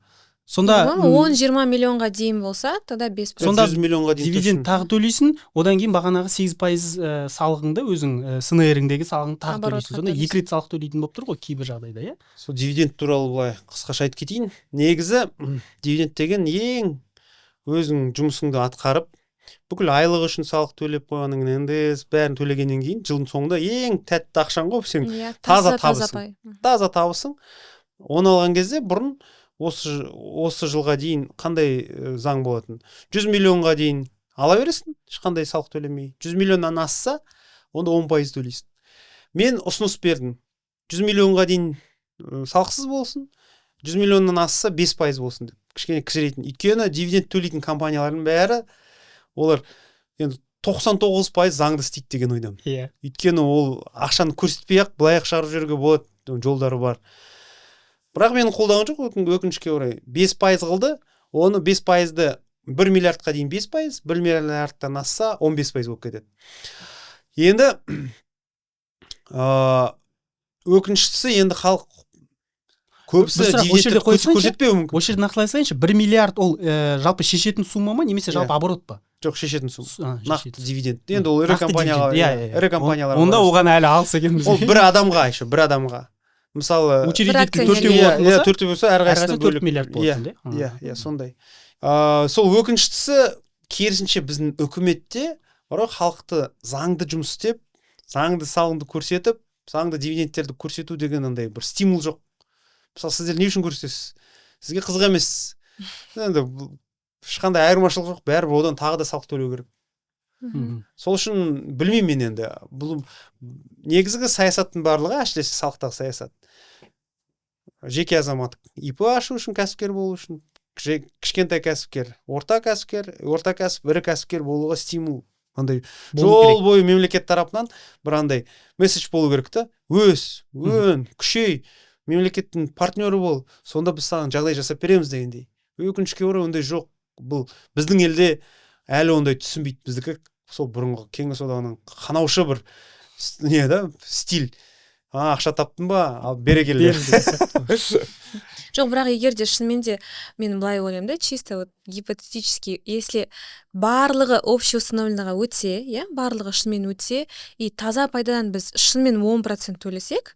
Сонда 10-20 миллионға дейін болса, тогда 5%. Сонда 100 миллионға дейін дивиденд тағы төлейсің, одан кейін бағанағы 8% салығыңды өзің СНР-іңдегі салығыңды тағы төлейсің. Сонда 2 рет салық төлейтін болып тұр ғой кейбір жағдайда, иә? Сол дивиденд туралы былай қысқаша айтып кетейін. Негізі дивиденд деген ең өзің жұмысыңды атқарып, бүкіл айлығы үшін салық төлеп қойғаннан кейін НДС бәрін төлегеннен кейін жылдың соңында ең тәтті ақшаң ғой, сен таза табысың. Таза табысың. Оны алған кезде бұрын осы жылға дейін қандай заң болатын? 100 миллионға дейін ала бересің, ешқандай салық төлемей. 100 миллионнан асса, онда 10% төлейсің. Мен ұсыныс бердім. 100 миллионға дейін салықсыз болсын, 100 миллионнан асса 5% болсын деп. Кішкене кішірейтін. Өйткені дивиденд төлейтін компаниялардың бәрі олар енді 99% заңды істейді деген ойдамын. Өйткені ол ақшаны көрсетпей-ақ былай-ақ шығарып жіберуге болады, жолдары бар. Бірақ менің қолдауым жоқ, өкінішке орай. 5% қылды, оны 5%-ды 1 миллиардқа дейін 5%, 1 миллиардтан асса 15% болып кетеді. Енді өкініштісі енді халық көбісі дивидендті көрсетпеуі мүмкін. Осы жерде нақтылай салайыншы, 1 миллиард ол жалпы шешетін сумма ма, немесе жалпы оборот па? Жоқ, шешетін сумма. Нақты дивиденд. Енді ол ірі компаниялар. Онда оған әлі алса екенбіз. Ол бір адамға. Мысалы, учредитель 4 болса, әрқайсысына бөліп 4 миллиард болады. Иә, сондай. Сол өкініштісі керісінше біздің үкіметте халықты заңды жұмыс істеп, заңды салынды көрсетіп, заңды дивидендтерді көрсету деген андай бір стимул жоқ. Мысалы, сіздер не үшін көрсетесіз? Сізге қызық емес. Енді ешқандай айырмашылық жоқ, бәрібір одан тағы да салық төлеу керек. Сол үшін білмеймін мен енді. Бұл негізгі саясаттың барлығы әшілесе салықтағы саясат. Жеке азамат ИП ашу үшін, кәсіпкер болу үшін, кішкентай кәсіпкер, орта кәсіп, ірі кәсіпкер болуға стимул андай Болу жол бойы мемлекет тарапынан бір андай месседж болу керек та, өн күшей, мемлекеттің партнері бол, сонда біз саған жағдай жасап береміз дегендей. Өкінішке орай ондай жоқ. Бұл біздің елде әлі ондай түсінбейді. Біздікі сол бұрынғы кеңес одағының қанаушы бір не да стиль. Ақша таптың ба, ал бере кел. Жоқ, бірақ егер де шынымен де мен былай ойлаймын да, чисто вот гипотетически, если барлығы общеустановленныйға өтсе, барлығы шынымен өтсе, и таза пайдадан біз шынымен 10% төлесек,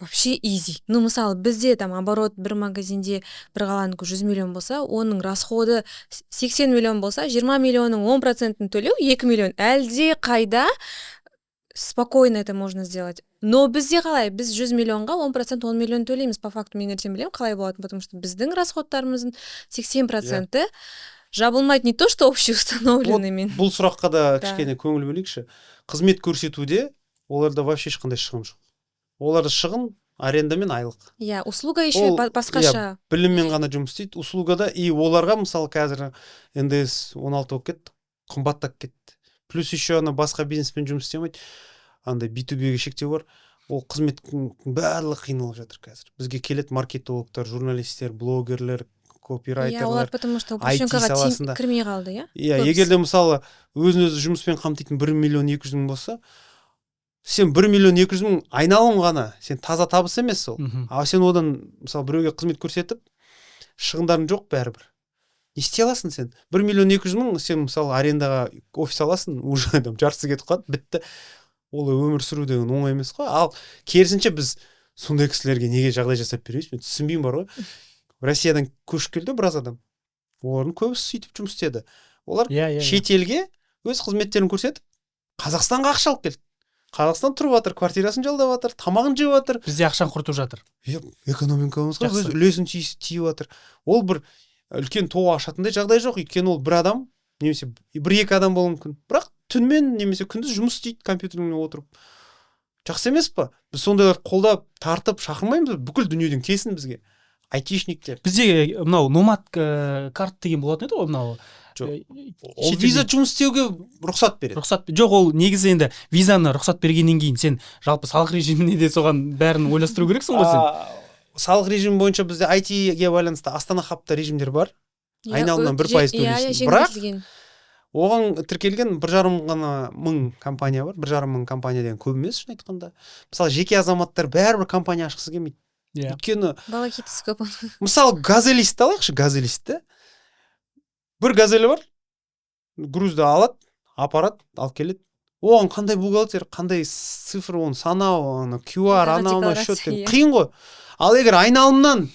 вообще easy. Ну, мысалы, бізде там оборот бір магазинде бір қаланікі 100 миллион болса, оның расходы 80 миллион болса, 20 миллионның 10%-ін төлеу 2 миллион. Әлде қайда спокойно это можно сделать. Но бізде қалай? Біз 100 миллионға 10% 10 миллион төлейміз. По факту мен ертең білемін қалай болатын, потому что біздің расходтарымыздың 80%-і жабылмайды, не то что общеустановленныймен. Бұл сұраққа да кішкене көңіл бөлейікші. Қызмет көрсетуде оларда вообще ешқандай шығын жоқ. Оларда шығын аренда мен айлық. Услуга еще басқаша. Біліммен ғана жұмыс істейді. Услугада и оларға мысалы қазір НДС 16 болып кетті, қымбаттап кетті. Плюс еще ана басқа бизнеспен жұмыс істемейді. Андай B2B-ге шектеу бар. Ол қызметтің барлығы қиналып жатыр қазір. Бізге келеді маркетологтар, журналистер, блогерлер, копирайтерлер. Олар потому что упрощенкаға кірмей қалды, егер де мысалы өзін-өзі жұмыспен қамтитын 1 миллион 200 мың болса, сен 1 миллион 200 мың айналым ғана, сен таза табыс емес ол. А сен одан мысалы біреуге қызмет көрсетіп, шығындарың жоқ бәрібір. Не істей аласың сен? 1 миллион 200 мың сен мысалы арендаға офис аласың, уже жартысы кетіп қалады, бітті. Ол өмір сүру деген оңай емес қой. Ал керісінше біз сондай кісілерге неге жағдай жасап береміз? Мен түсінбеймін бар ғой. Россиядан көшіп келді біраз адам. Олардың көбісі сөйтіп жұмыс істеді. Олар шетелге өз қызметтерін көрсетіп, Қазақстанға ақша алып келді. Қазақстан тұрып жатыр, квартирасын жалдап жатыр, тамағын жеп жатыр. Бізде ақшаны құртып жатыр. Экономикамызға өз үлесін тиіп жатыр. Ол бір үлкен тоға ашатындай жағдай жоқ. Өйткені ол бір адам немесе бір-екі адам болуы мүмкін. Бірақ түнмен немесе күндіз жұмыс істейді компьютермен отырып. Жақсы емес па? Біз сондайларды қолдап, тартып шақырмаймыз, бүкіл дүниеден келсін бізге. Айтишниктер. Бізде мынау номад карт деген болатын еді ғой, мынау. Ол виза жұмыс істеуге рұқсат береді. Жоқ, ол негізі енді визаны рұқсат бергеннен кейін сен жалпы салық режиміне де соған бәрін ойластыру керексің ғой сен. Салық режимі бойынша бізде IT-ге байланысты Астана хабта режимдер бар. Айналымнан 1% төлейсің. Бірақ оған тіркелген 1,5 мың компания бар. 1,5 мың компания деген көп емес, шын айтқанда. Мысалы, жеке азаматтар бәрібір компания ашқысы келмейді. Өйткені волокитасы көп. Мысалы, газелистті алайықшы, газелистті. Бір газелі бар, грузды алады, апарат, алып келеді. Оған қандай бухгалтер, қандай цифр, оны санау, QR, анау, счет қиын ғой. Ал егер айналымнан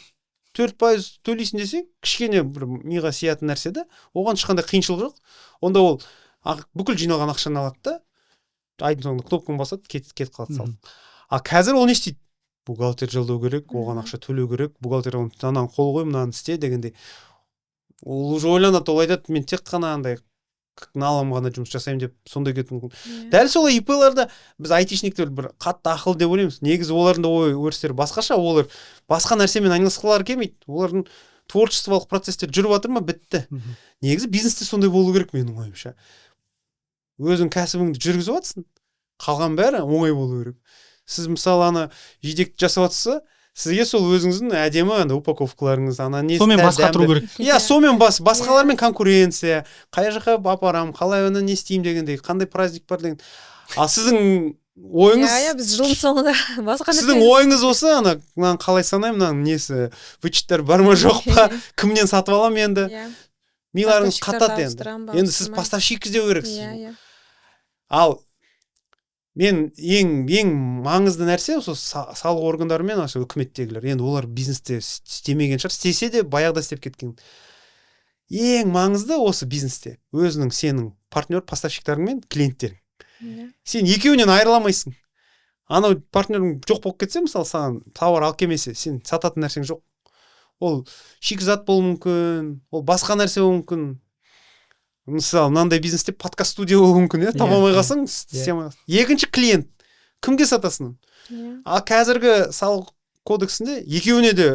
4% төлейсің десең, кішкене бір миға сиятын нәрсе де, оған ешқандай қиыншылық жоқ. Онда ол бүкіл жиналған ақшаны алады да, айдың соңында кнопканы басады, кетіп қалады салып. А қазір ол не істейді? Бухгалтер жалдау керек, оған ақша төлеу керек, бухгалтер оны мынаны қол қой, мынаны істе дегенде. Ол уже ойланады, ол айтады, мен тек қана андай налым ғана жұмыс жасаймын деп сондай кетуі мүмкін. Дәл солай ИП-ларда біз айтишниктер бір қатты ақыл деп ойлаймыз. Негізі олардың да ой өрістері басқаша, олар басқа нәрсемен айналысқылары келмейді. Олардың творчестволық процестер жүріп жатыр ма, бітті. Негізі бизнесте сондай болу керек менің ойымша. Өзің кәсібіңді жүргізіп жатсың, қалған бәрі оңай болу керек. Сіз мысалы ана жидекті жасап жатса, сізге сол өзіңіздің әдемі упаковкаларыңыз, сомен бас қатыру керек. Сомен басқалармен конкуренция, қай жаққа апарам, қалай оны не істеймін дегендей, қандай праздник бар деген. А сіздің ойыңыз біз жылдың соңында басқа нәрсе. Сіздің ойыңыз осы, мынаны қалай санаймын, мынаның несі, вычеттер бар ма жоқ па, кімнен сатып аламын енді. Миларыңыз қатады енді. Енді сіз поставщик іздеу керексіз. Ал мен ең маңызды нәрсе осы салық органдары мен үкіметтегілер. Енді олар бизнесте істемеген шығар, істесе де баяғыда істеп кеткен. Ең маңызды осы бизнесте өзінің сенің партнер поставщиктарың мен клиенттерің. Сен екеуінен айырыламайсың. Анау партнерің жоқ болып кетсе, мысалы, саған тауар алып келмесе, сен сататын нәрсең жоқ. Ол шикізат болуы мүмкін, ол басқа нәрсе болуы мүмкін. Мысалы, мынандай бизнесте подкаст студия болуы мүмкін, таба алмай қалсаң, екінші клиент кімге сатасың? А қазіргі салық кодексінде екеуіне де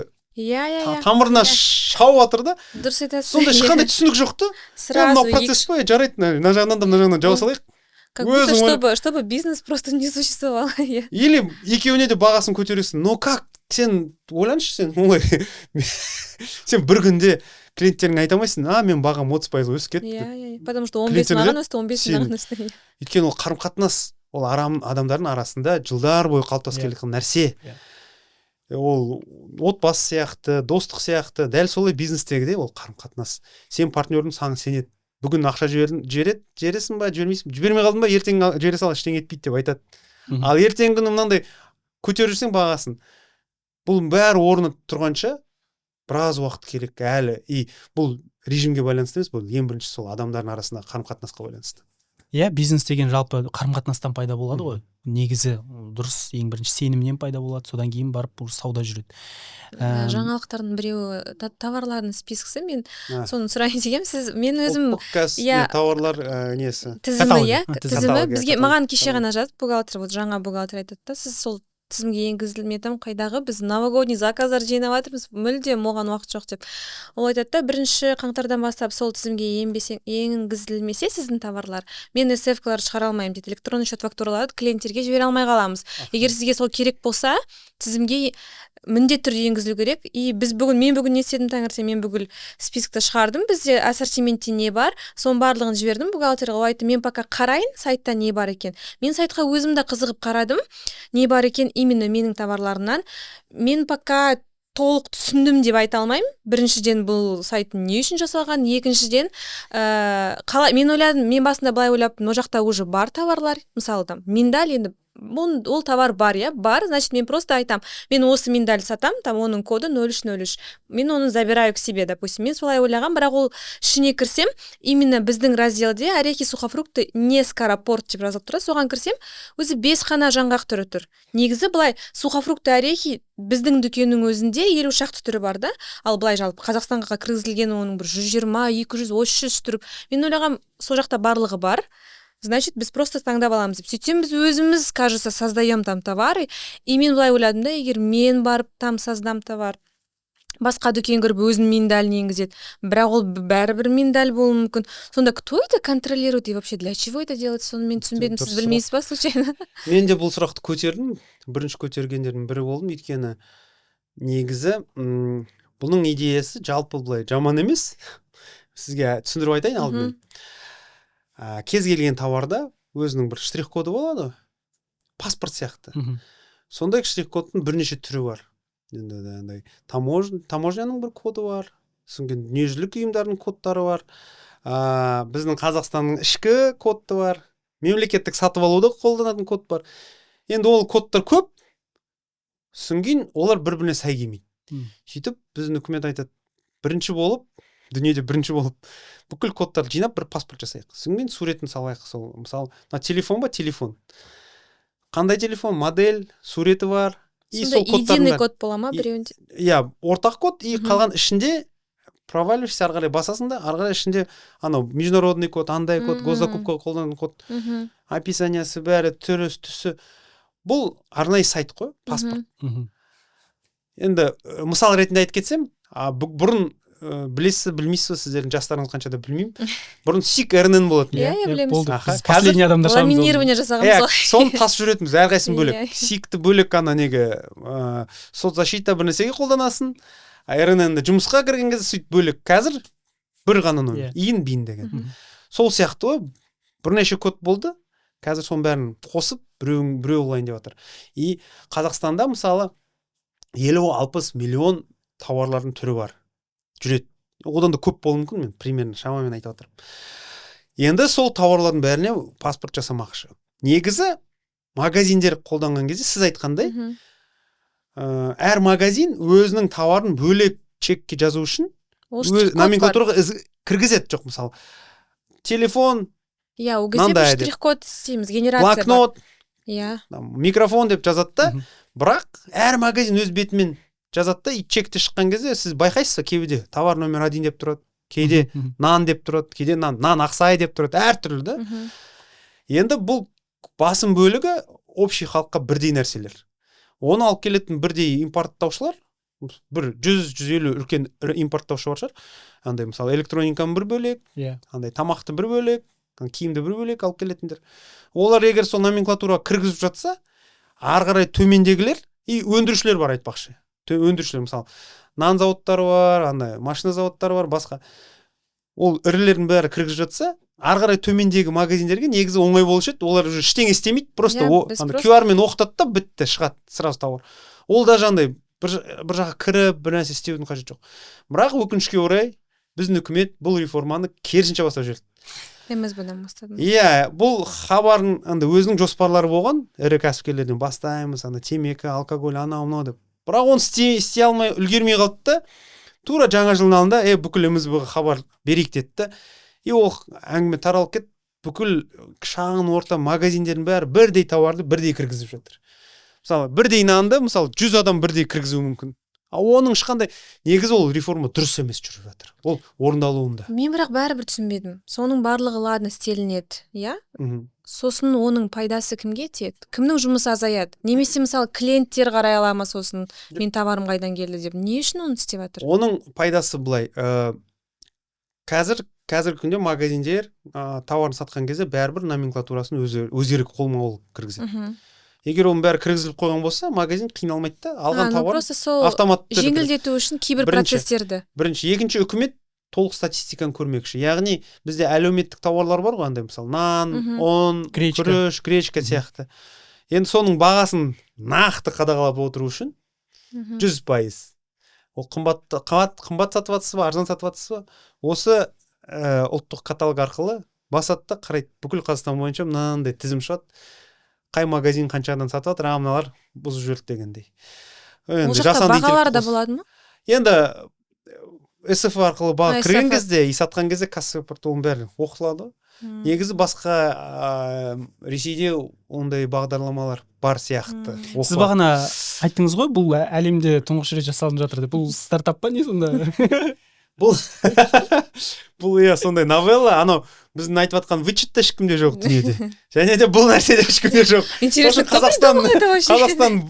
тамырына шауып жатыр да. Дұрыс айтасың. Сонда ешқандай түсінік жоқ та. Мынау процесс қой, жарайды, мына жағынан да мына жағынан жауа салайық. Как будто Өзің чтобы бизнес просто не существовало. Иә. или екеуіне де бағасын көтересің. Но как сен ойланшы, сен олай сен бір күнде клиенттеріңе айта алмайсың, мен бағам 30% өсіп кетті. Иә. Потому что 15 Клиенттер маған өсті, 15 сен- маған өсті. Иә. Өйткені ол қарым-қатынас, ол адамдардың арасында жылдар бойы қалыптасып келе жатқан нәрсе. Ол отбасы сияқты, достық сияқты, дәл солай бизнестегіде ол қарым-қатынас. Сен партнердің саған сенеді. Бүгін ақша жібересің ба, жібермейсің, жібермей қалдың ба, ертең жібере сал, ештеңе етпейді деп айтады. Ал ертеңгі күні мынандай көтеріп жүрсең бағасын, бұл бәрі орны тұрғанша біраз уақыт керек әлі. И бұл режимге байланысты емес, бұл ең бірінші сол адамдардың арасында қарым-қатынасқа байланысты. Иә, бизнес деген жалпы қарым-қатынастан пайда болады ғой. Негізі дұрыс, ең бірінші сенімнен пайда болады, содан кейін барып бұл сауда жүреді. Жаңалықтардың біреуі товарлардың спискісі, мен соны сұрайын дегем. Сіз, мен өзім товарлар несі? Тізімі, иә, Каталог, бізге маған кеше ғана жазды бухгалтер, вот жаңа бухгалтер айтады да, сіз сол тізімге енгізілмедім, қайдағы біз новогодний заказдар жинап жатырмыз, мүлдем оған уақыт жоқ деп. Ол айтады да, 1 қаңтардан бастап сол тізімге енгізілмесе сіздің товарлар, мен SF-калар шығара алмаймын дейді, электронный счет фактураларды клиенттерге жібере алмай қаламыз. Егер сізге сол керек болса, тізімге міндетті түрде енгізілу керек. И мен бүгін не істедім таңертең, мен бүгін спискті шығардым, бізде ассортиментте не бар, соның барлығын жібердім бухгалтерға. Ол айтты, мен пока қарайын, сайтта не бар екен. Мен сайтқа өзім де қызығып қарадым, не бар екен именно менің товарларымнан. Мен пока толық түсіндім деп айта алмаймын. Біріншіден, бұл сайттың не үшін жасалған, екіншіден, мен ойладым, мен басында былай ойлаппын, о жақта уже бар товарлар, мысалы там миндаль, енді ол товар бар, иә, бар, значит, мен просто айтам, мен осы миндаль сатам, там оның коды 0303, мен оны забираю к себе, допустим. Мен солай ойлаған, бірақ ол ішіне кірсем, именно біздің разделде орехи, сухофрукты, не скоропорт деп жазылып тұрады, соған кірсем, өзі 5 қана жаңғақ түрі тұр. Негізі былай сухофрукты орехи біздің дүкеннің өзінде 50 шақты түрі бар да, ал былай жалпы Қазақстанға кіргізілген оның бір 120, 200, 300 түрі. Мен ойлағам, сол жақта барлығы бар. Значит, біз просто таңдап аламыз деп. Сөйтсем, біз өзіміз, кажется, создаем там товары. И мен былай ойладым да, егер мен барып там создам товар, басқа дүкен кіріп өзінің миндалін енгізеді, бірақ ол бәрібір миндаль болуы мүмкін. Сонда кто это контролирует и вообще для чего это делать? Соны мен түсінбедім, сіз білмейсіз ба случайно? Мен де бұл сұрақты көтердім, бірінші көтергендердің бірі болдым, өйткені негізі бұның идеясы жалпы былай жаман емес. Сізге түсіндіріп айтайын алдымен. Кез келген товарда өзінің бір штрих-коды болады, паспорт сияқты. Сондай штрих-кодтың бірнеше түрі бар. Енді таможняның бір коды бар, содан дүниежүзілік ұйымдардың кодтары бар, біздің Қазақстанның ішкі коды бар, мемлекеттік сатып алуда қолданатын код бар. Енді ол кодтар көп, содан олар бір-біріне сай келмейді. Сөйтіп біздің үкімет айтады, дүниеде бірінші болып бүкіл кодтарды жинап бір паспорт жасайық. Содан суретін салайық. Сол мысалы, телефон ба, телефон. Қандай телефон, модель, суреті бар. Сонда единый код бола ма біреуінде? Иә, ортақ код, и қалған ішінде проваливаешься, ары қарай басасың да, ары қарай ішінде анау международный код, андай код, госзакупка қолданатын код, описаниясы бәрі, түрі, түсі. Бұл арнайы сайт қой, паспорт. Енді мысал ретінде айтып кетсем, бұрын білесіз, білмейсіз, сіздердің жастарыңыз қанша да білмеймін. Бұрын СИК РНН болатын. Иә, білеміз. Последний адамдар шығамыз. Ламинирование жасағанбыз ғой. Соны тасып жүретінбіз, әрқайсысын бөлек. СИКті бөлек ана неге соцзащита бір нәрсеге қолданасың, РННді жұмысқа кірген кезде сөйтіп бөлек. Қазір бір ғана номер, иін деген. Сол сияқты ғой, бірнеше код болды. Қазір соның бәрін қосып, біреу олайын деп жатыр. И Қазақстанда мысалы 50-60 миллион тауарлардың түрі бар. Жүреді. Одан да көп болуы мүмкін, мен примерно шамамен айтып отырмын. Енді сол тауарлардың бәріне паспорт жасамақшы. Негізі магазиндер қолданған кезде сіз айтқандай, әр магазин өзінің товарын бөлек чекке жазу үшін номенклатураға кіргізеді. Жоқ, мысалы, телефон, ол кезде штрих-код істейміз, генерация блокнот, микрофон деп жазады да, бірақ әр магазин өз бетімен жазады да, и чекте шыққан кезде сіз байқайсыз, кейде товар номер 1 деп тұрады, кейде нан деп тұрады, кейде нан ақсай деп тұрады, әртүрлі да. Енді бұл басым бөлігі общий халыққа бірдей нәрселер. Оны алып келетін бірдей импорттаушылар, бір 100-150 үлкен импорттаушы бар шығар. Андай мысалы электрониканың бір бөлек, андай тамақты бір бөлек, киімді бір бөлек алып келетіндер. Олар егер сол номенклатураға кіргізіп жатса, ары қарай төмендегілер и өндірушілер бар айтпақшы. Өндірушілер, мысалы, нан зауыттары бар, андай машина зауыттары бар, басқа. Ол ірілердің бәрі кіргізіп жатса, ары қарай төмендегі магазиндерге негізі оңай болушы еді. Олар уже ештеңе істемейді, просто QR-мен оқытады да бітті, шығады сразу тауар. Ол даже андай бір жаққа кіріп, бір нәрсе істеудің қажеті жоқ. Бірақ өкінішке орай біздің үкімет бұл реформаны керісінше бастап жіберді. МСБ-дан бастады. Иә, бұл хабардың өзінің жоспарлары болған, ірі кәсіпкерлерден бастаймыз, темекі, алкоголь, анау деп. Бірақ оны істей алмай, үлгермей қалды да, тура жаңа жылдың алдында бүкіл МСБ-ға хабар берейік деді. И ол әңгіме таралып кетті, бүкіл шағын орта магазиндердің бәрі бірдей тауарды бірдей кіргізіп жатыр. Мысалы, бірдей нанды, мысалы, 100 адам бірдей кіргізуі мүмкін. Оның ешқандай негізі ол реформа дұрыс емес жүріп жатыр. Ол орындалуында. Мен бірақ бәрібір түсінбедім. Соның барлығы ладно істелінеді, иә? Сосын оның пайдасы кімге тиеді? Кімнің жұмысы азаяды? Немесе мысалы клиенттер қарай ала ма сосын мен товарым қайдан келді деп. Не үшін оны істеп жатыр? Оның пайдасы былай. Қазіргі күнде магазиндер товарын сатқан кезде бәрібір номенклатурасын өздері қолма-қол кіргізеді. Егер оның бәрі кіргізіліп қойған болса, магазин қиналмайды да, алған товар автоматты жеңілдету үшін кейбір процесстерді. Бірінші, екінші, үкімет толық статистиканы көрмекші. Яғни бізде әлеуметтік тауарлар бар ғой, андай мысалы нан, ұн, күріш, гречка сияқты. Енді соның бағасын нақты қадағалап отыру үшін 100%. Ол қымбат сатып жатсыз ба, арзан сатып жатсыз ба? Осы ұлттық каталог арқылы басады да қарайды. Бүкіл Қазақстан бойынша мынандай тізім шығады. Қай магазин қаншадан сатып жатыр, мыналар бұзып жүрді дегендей. Ол жақта бағалар да болады ма? Енді СФ арқылы баға кірген кезде, сатқан кезде кассовый порталының бәрі оқылады. Негізі басқа Ресейде ондай бағдарламалар бар сияқты. Сіз бағана айттыңыз ғой, бұл әлемде тұңғыш рет жасалынып жатыр деп. Бұл стартап па не сонда? Бұл сондай новелла, анау біздің айтып жатқан вычетта ешкімде жоқ дүниеде. Және де бұл нәрседе ешкімде жоқ. Интересно, Қазақстан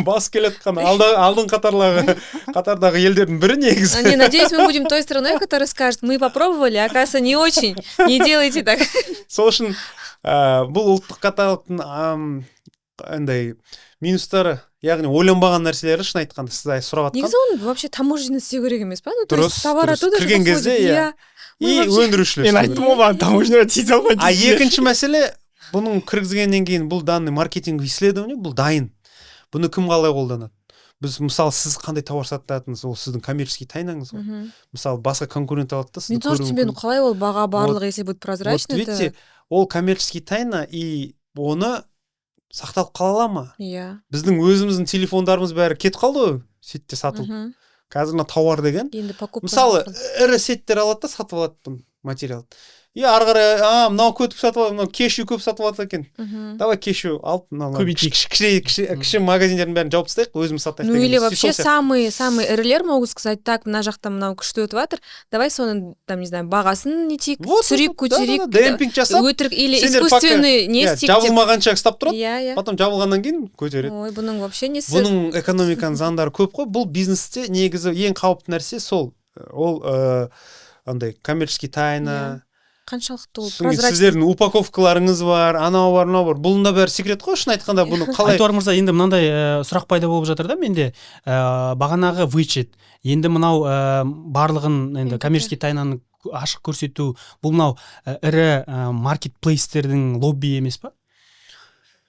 бас келетқан алдың қатардағы елдердің бірі негізі. Не, надеюсь, мы будем той страной, которая скажет, мы попробовали, оказывается, не очень, не делайте так. Сол үшін бұл ұлттық каталогтың минустары, яғни ойланбаған нәрселері шын айтқанда сіз сұрап жатқан. Негізі оны вообще таможня істеу керек емес па? Дұрыс, кірген кезде, иә. И өндірушілер. Мен айттым ғой, таможняға тиісе алмайды. Екінші мәселе, бұның кіргізгеннен кейін бұл данный маркетинг исследование, бұл дайын. Бұны кім қалай қолданады? Біз, мысалы, сіз қандай товар сататыныңыз, ол сіздің коммерческий тайнаңыз ғой. Мысалы, басқа конкурент алады да, мен тоже түсінбедім, қалай ол баға барлығы если будет прозрачно. Вот видите, ол коммерческий тайна, и оны сақталып қала ма? Иә. Біздің өзіміздің телефондарымыз бәрі кетіп қалды ғой, сетте сатылып. Қазір тауар деген. Мысалы, ірі сеттер алады да сатып алады бұл материал. И ары қарай, мынау көтіп сатып алады, мынау кешью көп сатып алады екен. Давай кешью алып, кіші магазиндердің бәрін жауып тастайық, өзіміз сатайық. Ну или вообще самые ірілер могут сказать, так, мына жақта мынау күшті өтіп жатыр, давай соның, там, не знаю, бағасын нетейік, түсірейік, көтерейік, демпинг жасап, өтірік или искусственный не істейік. Жабылмағанша ұстап тұрады, потом жабылғаннан кейін көтереді. Ой, бұның вообще несі. Бұның экономиканың заңдары көп қой. Бұл бизнесте негізі ең қауіпті нәрсе сол. Ол андай коммерческий тайна. Қаншалықты ол прозрачный. Сіздердің упаковкаларыңыз бар, анау бар, мынау бар. Бұның да бәрі секрет қой, шын айтқанда бұны қалай. Айтуар мырза, енді мынандай сұрақ пайда болып жатыр да менде. Бағанағы вычет. Енді мынау барлығын енді коммерческий тайнаны ашық көрсету, бұл мынау ірі маркетплейстердің лобби емес па?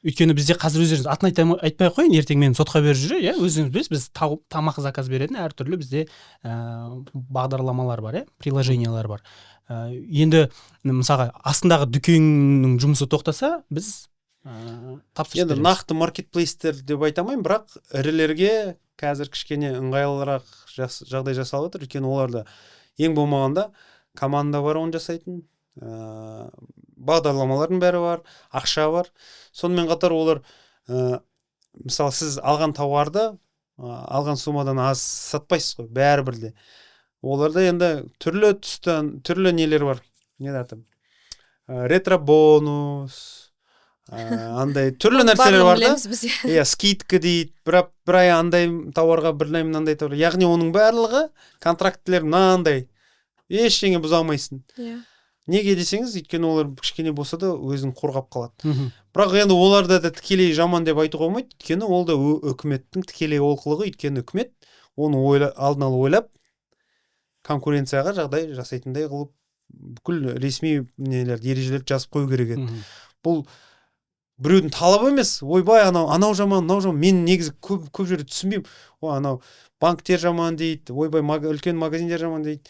Өйткені бізде қазір өздеріңіз атын айтпай қойын, ертең мені сотқа беріп жүре, иә, өзіңіз білесіз, біз тамақ заказ беретін әртүрлі бізде бағдарламалар бар, приложениялар бар. Енді мысалға астындағы дүкеннің жұмысы тоқтаса, біз тапсырыс береміз. Енді нақты маркетплейстер деп айтамайын, бірақ ірілерге қазір кішкене ыңғайлырақ жағдай жасалып отыр, өйткені оларда ең болмағанда команда бар оны жасайтын, бағдарламалардың бәрі бар, ақша бар. Сонымен қатар олар, мысалы, сіз алған тауарды, алған суммадан аз сатпайсыз ғой, бәрі бірде. Оларда енді түрлі түстен, түрлі нелер бар. Не датым? Ретро-бонус, андай түрлі нәрселер бар да. Иә, скидка дейді, бір ай андай тауарға, бір ай мынандай тауар. Яғни оның барлығы контрактілер мынандай. Ештеңе бұза алмайсың. Неге десеңіз, өйткені олар кішкене болса да өзін қорғап қалады. Мгм. Бірақ енді оларда да тікелей жаман деп айтуға болмайды, өйткені ол да үкіметтің тікелей олқылығы, өйткені үкімет оны алдын ала ойлап конкуренцияға жағдай жасайтындай қылып бүкіл ресми ережелерді жазып қою керек еді. Мгм. Бұл біреудің талабы емес. Ойбай, анау жаман, мынау жаман. Мен негізі көп жерде түсінбеймін. Анау банктер жаман дейді, ойбай, үлкен магазиндер жаман дейді.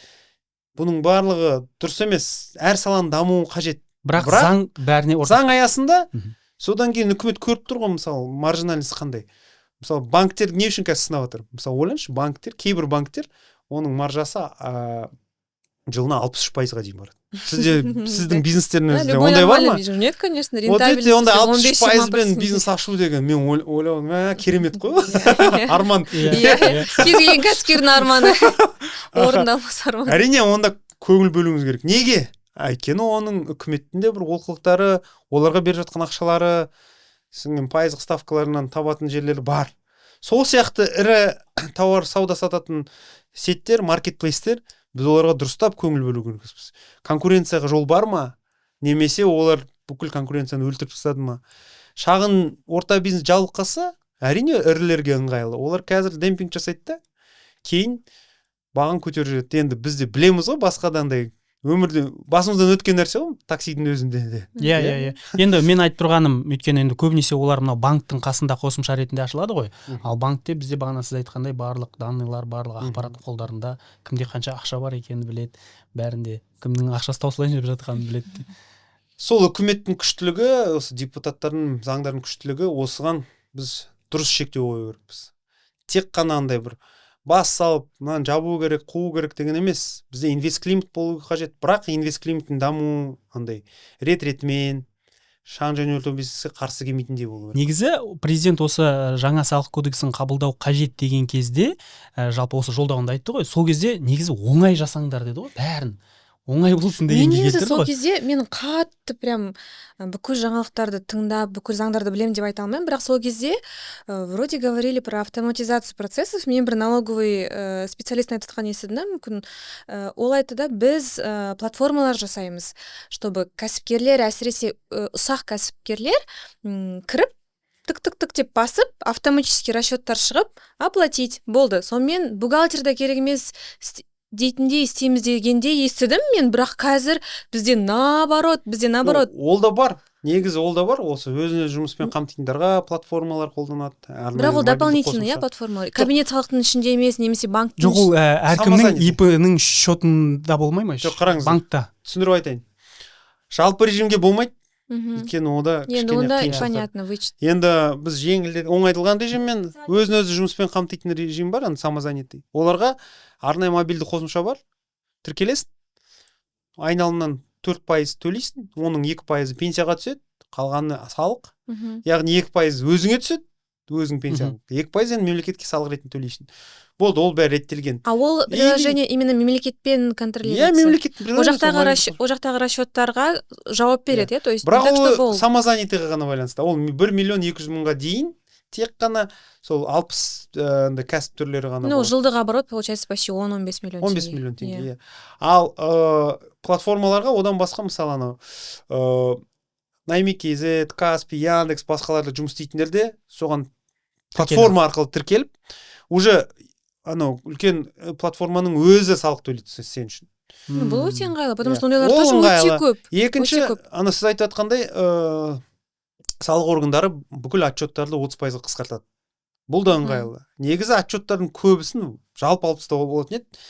Бұның барлығы дұрыс емес. Әр саланың дамуы қажет. Бірақ заң бәріне заң аясында, Мгм. содан кейін үкімет көріп тұр ғой, мысалы, маржинальность қандай. Мысалы, банктер не үшін қазір сынап жатыр? Мысалы, ойлаңызшы, кейбір банктер, оның маржасы жылына 63%-ға дейін барады. Сіздің бизнестеріңізде ондай бар ма? Нет, конечно, Вот эти ондай 15-20% 63%-бен бизнес ашу деген, мен ойлауым, керемет қой. Арман. Кез келген кәсіпкердің арманы. Орындалмас арман. Әрине, онда көңіл бөлуіңіз керек. Неге? Өйткені оның үкіметтінде бір олқылықтары, оларға беріп жатқан ақшалары, сіңген пайыздық ставкаларынан табатын жерлері бар. Сол сияқты ірі тауар сауда сататын сеттер, маркетплейстер, біз оларға дұрыстап көңіл бөлу керекпіз. Конкуренцияға жол бар ма? Немесе олар бүкіл конкуренцияны өлтіріп тастады ма? Шағын орта бизнес жалыққаса, әрине ірілерге ыңғайлы. Олар қазір демпинг жасайды да, кейін бағын көтеріп жүреді. Енді біз де білеміз ғой, басқадандай өмірде басымыздан өткен нәрсе ғой, таксидің өзінде де. Иә. Енді мен айтып тұрғаным, өйткені енді көбінесе олар мынау банктың қасында қосымша ретінде ашылады ғой. Ал банкте бізде бағана сіз айтқандай барлық данныйлар, барлық ақпарат қолдарында, кімде қанша ақша бар екенін біледі, бәрінде кімнің ақшасы таусылайын деп жатқанын біледі. Сол үкіметтің күштілігі, осы депутаттардың, заңдардың күштілігі, осыған біз дұрыс шектеу қою керекпіз. Тек қана андай бір бас салып, мынаны жабу керек, қуу керек деген емес. Бізде инвестклимат болу қажет. Бірақ инвестклиматтың дамуы андай рет-ретімен шағын және орта бизнеске қарсы келмейтіндей болу керек. Негізі президент осы жаңа салық кодексін қабылдау қажет деген кезде, жалпы осы жолдауында айтты ғой, сол кезде негізі оңай жасаңдар деді ғой, бәрін. Оңай болсын дегенге келтірді ғой. Сол кезде мен қатты прям бүкіл жаңалықтарды тыңдап, бүкіл заңдарды білем деп айта алмаймын, бірақ сол кезде вроде говорили про автоматизацию процессов. Мен бір налоговый специалист айтып жатқан естідім, мүмкін ол айтты да, біз платформалар жасаймыз, чтобы кәсіпкерлер, әсіресе ұсақ кәсіпкерлер кіріп тік деп басып, автоматически расчеттар шығып, оплатить болды. Сонымен бухгалтерда керек емес дейтіндей істейміз дегенде естідім мен, бірақ қазір бізде наоборот. Ол да бар. Негізі ол да бар. Осы өзіне жұмыспен қамтитындарға платформалар қолданады. Бірақ ол дополнительный платформалар. Кабинет салықтың ішінде емес, немесе банк. Жоқ, ол әркімнің ИП-нің счетында болмай ма? Жоқ, қараңыз. Банкта. Түсіндіріп айтайын. Жалпы режимге болмайды. Өйткені ода кішкене қиыншылықтар. Понятно, вычет. Енді біз оңайтылған режиммен өзін-өзі жұмыспен қамтитын режим бар, самозанятый. Оларға арнайы мобильді қосымша бар. Тіркелесің. Айналымнан 4% төлейсің, оның 2% пенсияға түседі, қалғаны салық. Яғни 2% өзіңе түседі, өзің пенсияң. 2% енді мемлекетке салық ретінде төлейсің. Болды, ол бәрі реттелген. А ол приложение именно мемлекетпен контролируется. Мемлекет. О жақтағы расчеттарға жауап береді, то есть. Бірақ ол самозанятыйға ғана байланысты. Ол 1 миллион 200 мыңға дейін тек қана сол 60 кәсіп түрлері ғана. Ну, жылдық оборот получается почти 10-15 миллион теңге. 15 миллион теңге. Ал платформаларға одан басқа, мысалы анау Найми.кз, Каспи, Яндекс, басқаларда жұмыс істейтіндер де соған платформа арқылы тіркеліп, уже анау үлкен платформаның өзі салық төлейді сен үшін. Бұл өте ыңғайлы, потому что ондайлар тоже өте көп. Екінші, ана сіз айтып жатқандай, салық органдары бүкіл отчеттарды 30%-ға қысқартады. Бұл да ыңғайлы. Негізі отчеттардың көбісін жалпы алып тастауға болатын еді.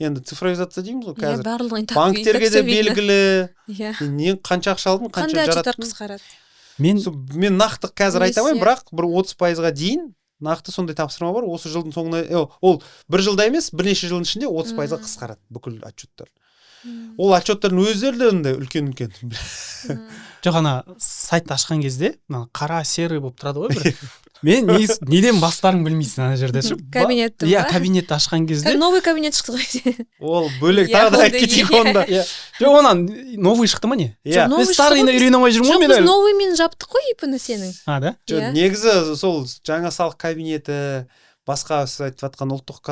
Енді цифровизация дейміз ғой қазір. Банктерге де белгілі. Не қанша ақша алдың, қанша жараттың. Қандай отчеттар қысқарады? Мен нақты қазір айта алмаймын, бірақ бір 30%-ға дейін нақты сондай тапсырма бар. Осы жылдың соңына, ол бір жылда емес, бірнеше жылдың ішінде 30%-ға қысқарады бүкіл отчеттар. Ол отчеттардың өздерінде үлкен-үлкен. Жоқ, ана сайт ашқан кезде, қара серый болып тұрады ғой бір. Мен неден бастарын білмейсің ана жерде. Кабинетті. Иә, кабинет ашқан кезде. Новый кабинет шықты ғой. Ол бөлек, тағы да айтып кетейік онда. Жоқ, онан новый шықты ма не? Мен старыйына үйрене алмай жүрмін ғой мен. Жоқ, біз новыймен жаптық қой ИП-ні сенің. Да? Негізі сол жаңа салық кабинеті, басқа айтып жатқан ұлттық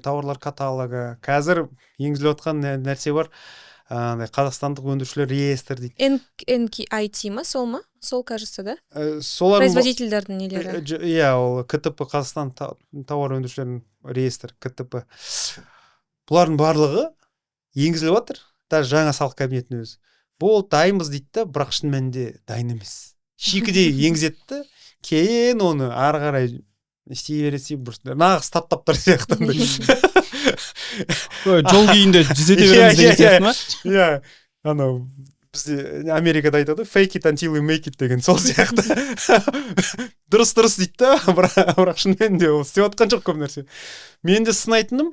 тауарлар каталогы, қазір енгізіліп жатқан нәрсе бар. андай қазақстандық өндірушілер реестр дейді. NKIT ма, сол ма? Сол, кажется, да? Солардың Производительдердің нелері. иә, ол КТП, Қазақстан тауар өндірушілерінің реестр, КТП. Бұлардың барлығы енгізіліп жатыр. Даже жаңа салық кабинетінің өзі. Бұл дайынбыз дейді да, бірақ шын мәнінде дайын емес. Шикіде енгізеді, кейін оны ары қарай істей береді, нағыз таптаптар сияқты. Жол күйінде жүзете береміз деген сияқты ма? Иә, анау бізде Америкада айтады, fake it until you make it деген сол сияқты. Дұрыс дейді да, бірақ шынымен де ол істеп жатқан жоқ көп нәрсе. Мен де сынайтыным,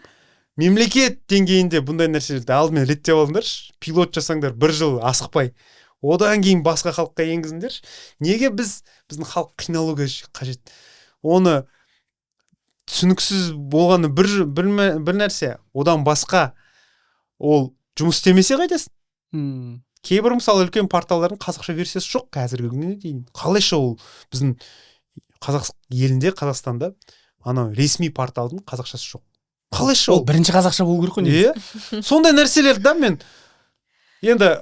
мемлекет деңгейінде бұндай нәрселерді алдымен реттеп алыңдаршы, пилот жасаңдар 1 жыл асықпай, одан кейін басқа халыққа енгізіңдерші. Неге біздің халық қиналу қажет? Оны түсініксіз болғаны бір нәрсе, одан басқа ол жұмыс істемесе қайтасың. Кейбір мысалы үлкен порталдардың қазақша версиясы жоқ қазіргі күнге дейін. Қалайша ол біздің қазақ елінде, Қазақстанда анау ресми порталдың қазақшасы жоқ. Қалайша ол бірінші қазақша болу керек қой. Иә. Сондай нәрселер да мен енді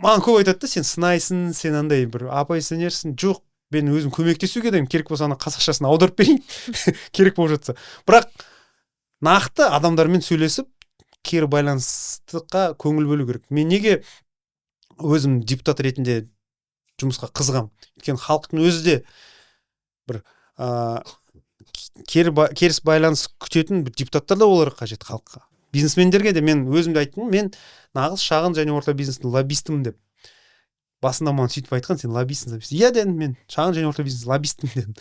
маған көп айтады да, сен сынайсың, сен андай бір оппозиционерсің. Жоқ, мен өзім көмектесуге дайым, керек болса ана қазақшасын аударып берейін. Керек болып жатса. Бірақ нақты адамдармен сөйлесіп, кері байланыстыққа көңіл бөлу керек. Мен неге өзім депутат ретінде жұмысқа қызығам? Өйткені халықтың өзі де бір керіс байланыс күтетін бір депутаттар да олар қажет халыққа. Бизнесмендерге де мен өзімді айттым, мен нағыз шағын және орта бизнестің лоббистімін деп. Басында маған сөйтіп айтқан, сен лоббистсің. Иә дедім, мен шағын және орта бизнес лоббистімін дедім.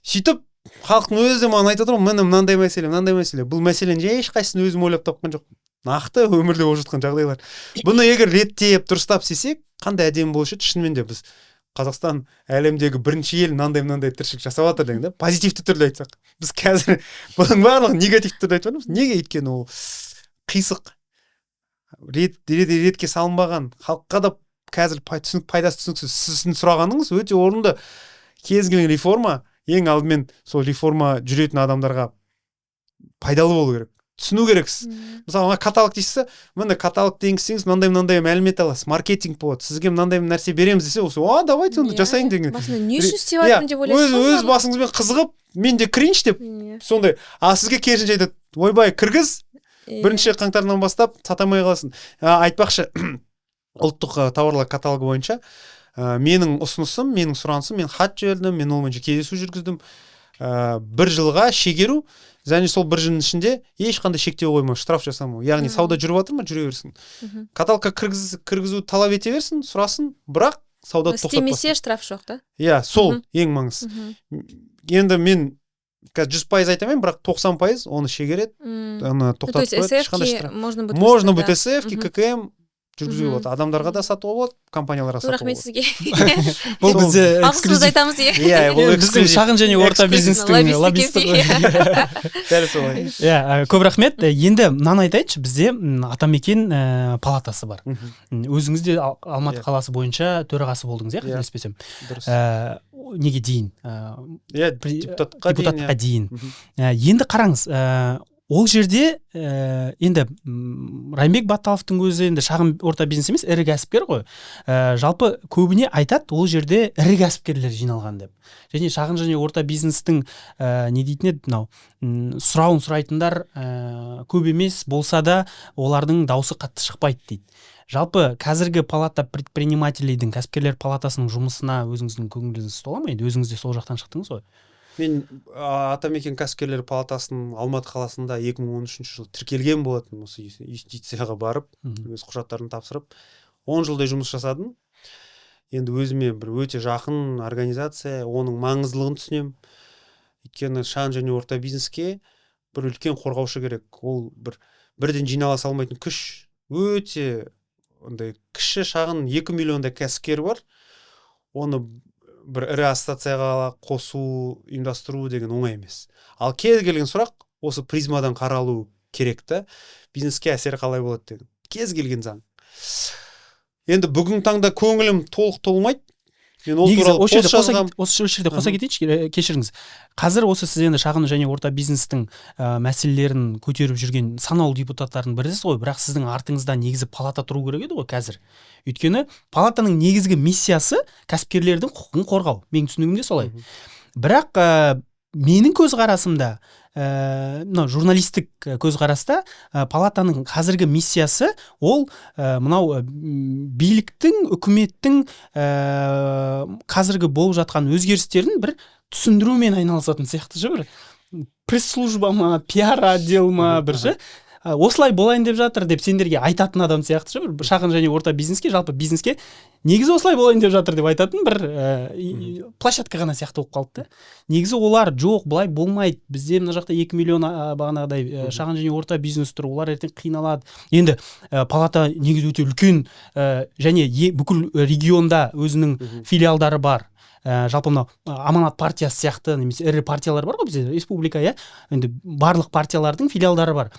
Сөйтіп халықтың өзі де маған айтады ғой, міне мынандай мәселе. Бұл мәселені ешқайсысын өзім ойлап тапқан жоқпын. Нақты өмірде болып жатқан жағдайлар. Бұны егер реттеп, дұрыстап істесек, қандай әдемі болушы еді. Шынымен де біз Қазақстан әлемдегі бірінші ел мынандай тіршілік жасап жатыр деген да, позитивті түрде айтсақ. Біз қазір бұның барлығын негативті түрде айтып жатырмыз. Неге? Өйткені ол қисық, ретке салынбаған, халыққа да қазір пайдасы түсініксіз. Сіздің сұрағаныңыз өте орынды. Кез келген реформа ең алдымен сол реформа жүретін адамдарға пайдалы болу керек. Түсіну керексіз. Мысалы, каталог дейсіз, міне каталог енгізсеңіз, мынандай мәлімет аласыз, маркетинг болады, сізге мынандай нәрсе береміз десе, осы, давайте онда жасайын деген. Басында не үшін істеп жатырмын деп ойлайсыз ғой. Өз басыңызбен қызығып, мен де кірейінші деп. Сондай. Сізге керісінше айтады, ойбай, кіргіз, 1 қаңтардан бастап сатамай қаласың. Айтпақшы, ұлттық тауарлар каталогы бойынша менің ұсынысым, менің сұранысым, мен хат жібердім, мен ол бойынша кездесу жүргіздім. 1 жылға шегеру, және сол 1 жылдың ішінде ешқандай шектеу қоймау, штраф жасамау. Яғни сауда жүріп жатыр ма, жүре берсін. Каталогқа кіргізу талап ете берсін, сұрасын, бірақ сауда тоқтатпасын. Істемесе штраф жоқ та? Иә, сол ең маңызды. Енді мен 100% айтамын, бірақ 90% оны шегереді, оны тоқтатып қояды, ешқандай штраф. Можно быть СФ-ки, ККМ жүргізуге болады. Адамдарға да сатуға болады, компанияларға сатуға болады. Рахмет сізге. Бұл бізде эксклюзив айтамыз иә. Иә, бұл біздің шағын және орта бизнестің лоббисті. Дәл солай. Иә, көп рахмет. Енді мынаны айтайыншы, бізде Атамекен палатасы бар. Өзіңіз де Алматы қаласы бойынша төрағасы болдыңыз, иә, қателеспесем. Дұрыс. Неге дейін? Иә, депутатқа дейін. Енді қараңыз, ол жерде енді Райымбек Батталовтың өзі енді шағын орта бизнес емес, ірі кәсіпкер ғой. Жалпы көбіне айтады, ол жерде ірі кәсіпкерлер жиналған деп. Және шағын және орта бизнестің не дейтін еді, мынау сұрауын сұрайтындар көп емес болса да, олардың дауысы қатты шықпайды дейді. Жалпы қазіргі палата предпринимателейдің, кәсіпкерлер палатасының жұмысына өзіңіздің көңіліңіз тола ма? Өзіңіз де сол жақтан шықтыңыз ғой. Мен Атамекен кәсіпкерлер палатасының Алматы қаласында 2013 жылы тіркелген болатын, осы юстицияға барып, өз құжаттарын тапсырып, 10 жылдай жұмыс жасадым. Енді өзіме бір өте жақын организация, оның маңыздылығын түсінем. Өйткені шағын және орта бизнеске бір үлкен қорғаушы керек. Ол бірден жинала салмайтын күш, өте ондай кіші шағын 2 миллиондай кәсіпкер бар. Оны бір ірі ассоциацияға қосу, ұйымдастыру деген оңай емес. Ал кез келген сұрақ осы призмадан қаралу керек та, бизнеске әсері қалай болады деген. Кез келген заң. Енді бүгін таңда көңілім толық толмайды. мен ол негізі туралы осы жерде пост жазғам. осы жерде қоса кетейінші, кешіріңіз. Қазір осы сіз енді шағын және орта бизнестің мәселелерін көтеріп жүрген санаулы депутаттардың бірісіз ғой, бірақ сіздің артыңызда негізі палата тұру керек еді ғой қазір. Өйткені палатаның негізгі миссиясы кәсіпкерлердің құқығын қорғау. Менің түсінігімде солай. Бірақ менің көзқарасымда, мынау журналистік көзқараста, палатаның қазіргі миссиясы ол мынау биліктің, үкіметтің қазіргі болып жатқан өзгерістерін бір түсіндірумен айналысатын сияқты ше, бір пресс-служба ма, пиар отдел ма, бір ше, осылай болайын деп жатыр деп сендерге айтатын адам сияқты ше, бір шағын және орта бизнеске, жалпы бизнеске негізі осылай болайын деп жатыр деп айтатын бір площадка ғана сияқты болып қалды да. Негізі олар жоқ, былай болмайды, бізде мына жақта 2 миллион бағанағыдай шағын және орта бизнес тұр, олар ертең қиналады. Енді палата негізі өте үлкен және бүкіл регионда өзінің филиалдары бар. Жалпы мынау Аманат партиясы сияқты немесе ірі партиялар бар ғой бізде, республика, енді барлық партиялардың филиалдары бар.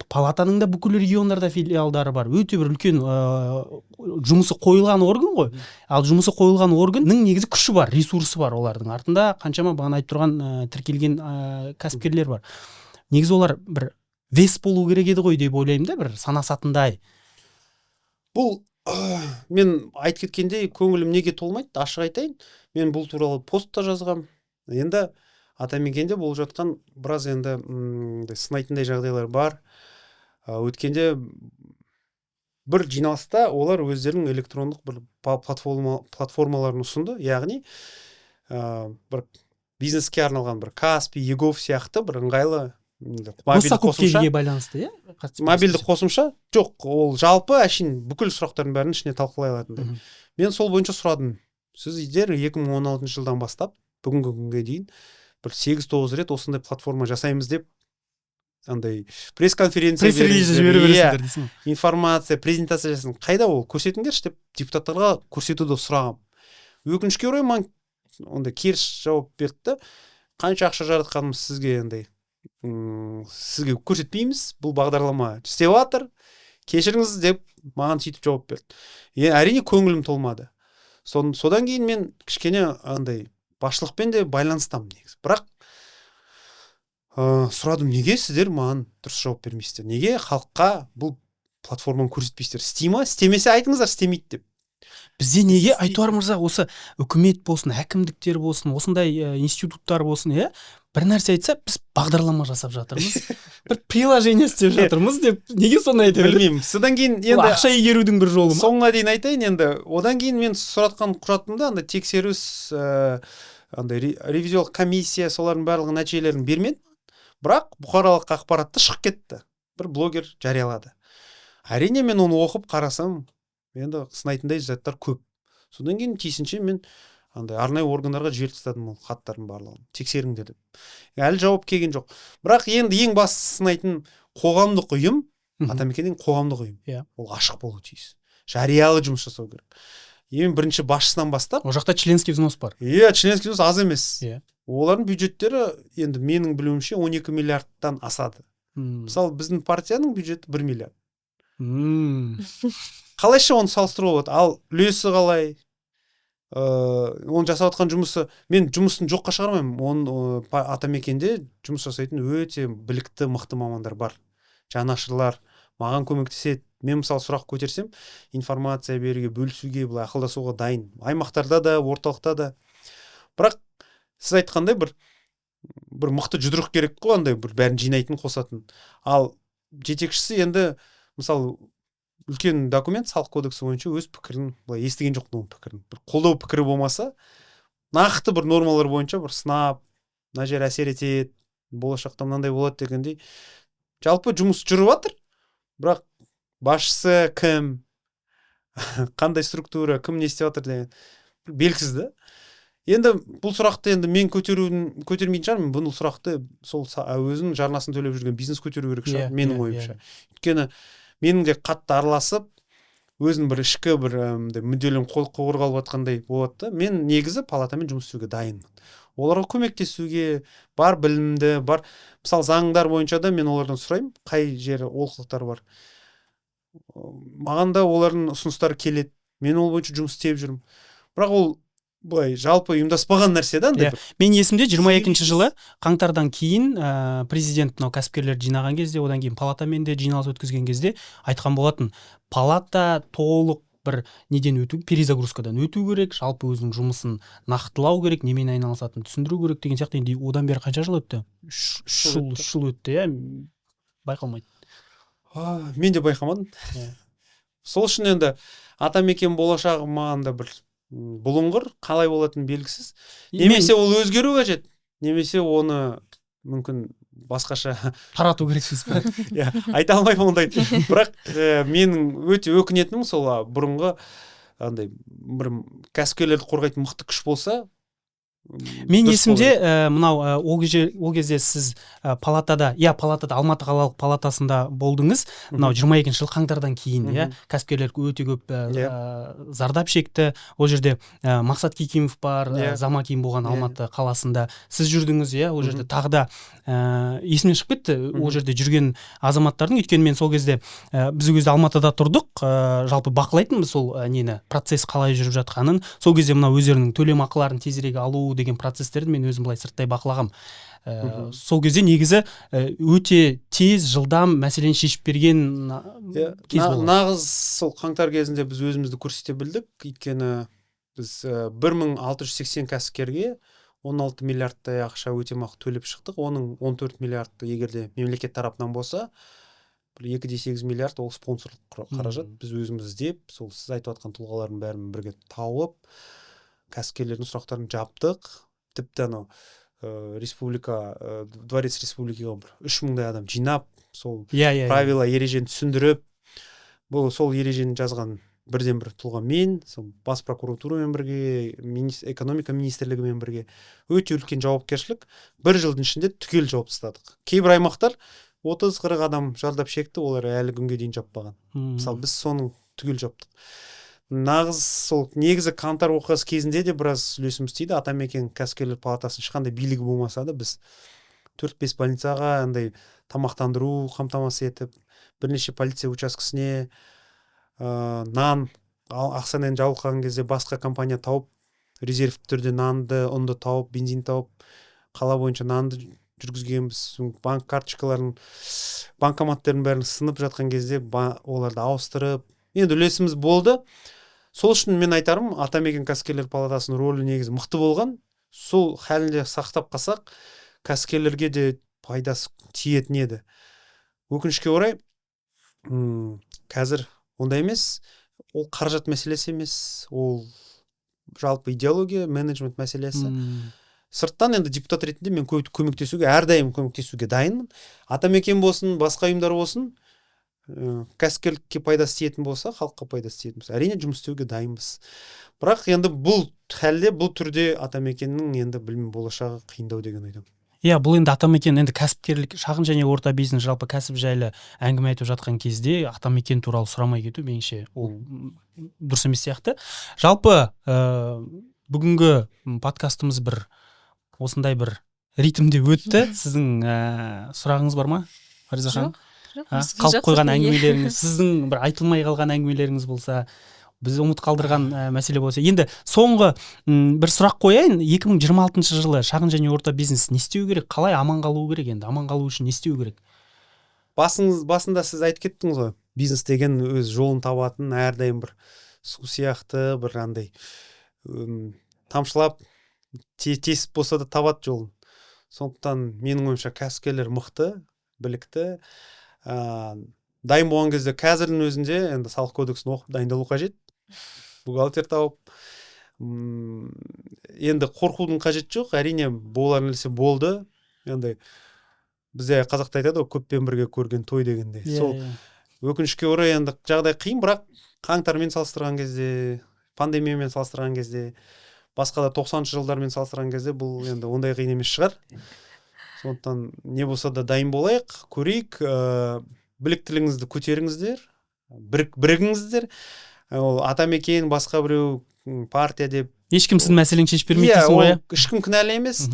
Палатаның да бүкіл региондарда филиалдары бар. Өте бір үлкен жұмысы қойылған орган ғой. Ал жұмысы қойылған органның негізі күші бар, ресурсы бар олардың. Артында қаншама бағана айтып тұрған тіркелген кәсіпкерлер бар. Негізі олар бір вес болу керек еді ғой деп ойлаймын да, бір санасатындай. Бұл мен айтып кеткендей көңілім неге толмайды, ашық айтайын. Мен бұл туралы постта жазғам. Енді Атамекенде болып жатқан біраз енді сынайтындай жағдайлар бар. Өткенде бір жиналыста олар өздерінің электрондық бір платформаларын ұсынды. Яғни бір бизнеске арналған бір Каспи, Егов сияқты бір ыңғайлы мобильді қосымша. Байланысты, мобильді қосымша жоқ, ол жалпы әшейін бүкіл сұрақтардың бәрін ішіне талқылай алатындай. Мен сол бойынша сұрадым. Сіздер 2016 жылдан бастап бүгінгі күнге дейін бір 8-9 рет осындай платформа жасаймыз деп андай пресс-конференция бересіздер, информация, презентация жасасын. Қайда ол? Көрсетіңдерші деп депутаттарға көрсетуді сұрағам. Өкінішке орай маған ондай керіс жауап берді. Қанша ақша жаратқанымыз сізге андай сізге көрсетпейміз, бұл бағдарлама істеп жатыр, кешіріңіз деп маған сөйтіп жауап берді. Әрине көңілім толмады. Содан кейін мен кішкене андай басшылықпен де байланыстамын негізі. Бірақ сұрадым, неге сіздер маған дұрыс жауап бермейсіздер? Неге халыққа бұл платформаны көрсетпейсіздер? Істей ма? Істемесе айтыңыздар, істемейді деп. Бізде неге Айтуар мырза осы үкімет болсын, әкімдіктер болсын, осындай институттар болсын, бір нәрсе айтса, біз бағдарлама жасап жатырмыз, бір приложение істеп жатырмыз деп, неге соны айта береді? Білмеймін. Содан кейін енді ақша игерудің бір жолы ма? Соңына дейін айтайын енді. Одан кейін мен сұратқан құжатымда андай тексеріс, андай ревизиялық комиссия солардың барлығы нәтижелерін бермеді. Бірақ бұқаралық ақпаратты шығып кетті. Бір блогер жариялады. Әрине мен оны оқып қарасам, енді сынайтындай заттар көп. Содан кейін тиісінше мен андай арнайы органдарға жіберіп тастадым ол хаттардың барлығын. Тексеріңдер деп. Әлі жауап келген жоқ. Бірақ енді ең басты сынайтын қоғамдық ұйым, Атамекеннің қоғамдық ұйым. Ол ашық болуы тиіс. Жариялы жұмыс жасау керек. Ең бірінші басшысынан бастап. Ол жақта членский взнос бар. Членский взнос аз емес. Олардың бюджеттері енді менің білуімше 12 миллиардтан асады. Мысалы біздің партияның бюджеті 1 миллиард. Қалайша оны салыстыруға болады? Ал үлесі қалай? Оны жасап жатқан жұмысы, мен жұмысын жоққа шығармаймын. Атамекенде жұмыс жасайтын өте білікті, мықты мамандар бар. Жанашырлар маған көмектеседі. Мен мысалы сұрақ көтерсем, информация беруге, бөлісуге, былай ақылдасуға дайын. Аймақтарда да, орталықта да. Бірақ сіз айтқандай бір мықты жұдырық керек қой, андай бір бәрін жинайтын, қосатын. Ал жетекшісі енді мысалы үлкен документ, салық кодексі бойынша өз пікірін былай естіген жоқ оның пікірін. Бір қолдау пікірі болмаса, нақты бір нормалар бойынша бір сынап, мына жер әсер етеді, болашақта мынандай болады дегендей. Жалпы жұмыс жүріп жатыр, бірақ басшысы кім, қандай структура, кім не істеп жатыр деген белгісіз да. Енді бұл сұрақты енді мен көтермейтін шығармын, бұл сұрақты сол өзінің жарнасын төлеп жүрген бизнес көтеру керек шығар, менің ойымша. Өйткені менің де қатты араласып, өзінің бір ішкі бір мүдделерін қорғалып жатқандай болады да. Мен негізі палатамен жұмыс істеуге дайынмын. Оларға көмектесуге, бар білімді, бар мысалы заңдар бойынша да мен олардан сұраймын, қай жері олқылықтар бар. Маған да олардың ұсыныстары келеді. Мен ол бойынша жұмыс істеп жүрмін. Бірақ ол былай жалпы ұйымдаспаған нәрсе да андай Иә. Мен есімде 22-ші жылы қаңтардан кейін президент мынау кәсіпкерлерді жинаған кезде, одан кейін палатамен де жиналыс өткізген кезде айтқан болатын, палата толық бір неден өту, перезагрузкадан өту керек, жалпы өзінің жұмысын нақтылау керек, немен айналысатынын түсіндіру керек деген сияқты. Енді одан бері қанша жыл өтті? 3 жыл өтті, иә, байқалмайды. Мен де байқамадым. Сол үшін енді атамекен болашағы маған да бір бұлыңғыр, қалай болатын белгісіз. Немесе ол өзгеру қажет, немесе оны мүмкін басқаша тарату керексіз бе? Иә, айта алмаймын ондай. Бірақ менің өте өкінетінім сол бұрынғы андай бір кәсіпкерлерді қорғайтын мықты күш болса. Мен есімде мынау ол кезде сіз палатада Алматы қалалық палатасында болдыңыз. Мынау 22-ші жыл қаңтардан кейін, иә, кәсіпкерлер өте көп зардап шекті. Ол жерде Мақсат Кикимов бар, Зама Ким болған Алматы қаласында. Сіз жүрдіңіз, иә, ол жерде тағы да есімнен шығып кетті ол жерде жүрген азаматтардың. Өйткені мен сол кезде біз өзі Алматыда тұрдық, жалпы бақылайтынбыз сол нені, процесс қалай жүріп жатқанын. Сол кезде мына өздерінің төлем ақыларын тезірек алу деген процесстерді мен өзім былай сырттай бақылағам. Сол кезде негізі өте тез, жылдам мәселені шешіп берген кез болды. Нағыз сол қаңтар кезінде біз өзімізді көрсете білдік. Өйткені біз 1680 кәсіпкерге 16 миллиардтай ақша өтемақы төлеп шықтық. Оның 14 миллиардты егерде мемлекет тарапынан болса, 2,8 миллиард ол спонсорлық қаражат. Біз өзіміз іздеп, сол сіз айтып жатқан тұлғалардың бәрін бірге тауып, кәсіпкерлердің сұрақтарын жаптық. Тіпті анау Дворец Республикаға 3000-дай адам жинап, сол правила ережені түсіндіріп, бұл сол ережені жазған бірден бір тұлға мен, бас прокуратурамен бірге, экономика министрлігімен бірге өте үлкен жауапкершілік. Бір жылдың ішінде түгел жауып тастадық. Кейбір аймақтар 30-40 адам жардап шекті, олар әлі күнге дейін жаппаған. Мысалы біз соның түгел жаптық. Нағыз сол негізі қаңтар оқиғасы кезінде де біраз үлесіміз тиді. Атамекен кәсіпкерлер палатасының ешқандай билігі болмаса да біз 4-5 больницаға андай тамақтандыру қамтамасыз етіп, бірнеше полиция учаскесіне нан, ақшамен жабылған кезде басқа компания тауып, резервті түрде нанды, ұнды тауып, бензин тауып, қала бойынша нанды жүргізгенбіз. Банк карточкаларын, банкоматтардың бәрін сынып жатқан кезде оларды ауыстырып, енді үлесіміз болды. Сол үшін мен айтарым, Атамекен кәсіпкерлер палатасының рөлі негізі мықты болған. Сол халінде сақтап қалсақ, кәсіпкерлерге де пайдасы тиетін еді. Өкінішке орай, қазір ондай емес. Ол қаражат мәселесі емес, ол жалпы идеология, менеджмент мәселесі. Сырттан енді депутат ретінде мен көмектесуге, әрдайым көмектесуге дайынмын. Атамекен болсын, басқа ұйымдар болсын, кәсіпкерлікке пайдасы тиетін болса, халыққа пайдасы тиетін болса, әрине жұмыс істеуге дайынбыз. Бірақ енді бұл халде, бұл түрде Атамекеннің енді білмеймін болашағы қиындау деген ойдамын. Иә, бұл енді Атамекен енді кәсіпкерлік, шағын және орта бизнес жалпы кәсіп жайлы әңгіме айтып жатқан кезде Атамекен туралы сұрамай кету меніңше ол дұрыс емес сияқты. Жалпы бүгінгі подкастымыз бір осындай бір ритмде өтті. Сіздің сұрағыңыз бар ма, Фариза ханым? Қалып қойған әңгімелеріңіз, сіздің бір айтылмай қалған әңгімелеріңіз болса, біз ұмыт қалдырған мәселе болса. Енді соңғы бір сұрақ қояйын. 2026 жылы шағын және орта бизнес не істеу керек? Қалай аман қалу керек енді? Аман қалу үшін не істеу керек? Басында сіз айтып кеттіңіз ғой. Бизнес деген өз жолын табатын, әрдайым бір су сияқты, бір андай тамшылап, тесіп болса да табат жолын. Сондықтан менің ойымша кәсіпкерлер мықты, білікті. Дайын болған кезде қазірдің өзінде енді салық кодексін оқып дайындалу қажет. Бухгалтер тауып. Енді қорқудың қажет жоқ. Әрине болар нәрсе болды. Енді бізде қазақта айтады ғой, көппен бірге көрген той дегенде. Сол өкінішке орай енді жағдай қиын, бірақ қаңтармен салыстырған кезде, пандемиямен салыстырған кезде, басқа да 90-шы жылдармен салыстырған кезде бұл енді ондай қиын емес шығар. Сондықтан не болса да дайын болайық, көрейік, біліктілігіңізді көтеріңіздер, бірігіңіздер. Ол Атамекен, басқа біреу партия деп ешкім сіздің мәселеңді шешіп бермейді ғой. Ешкім кінәлі емес.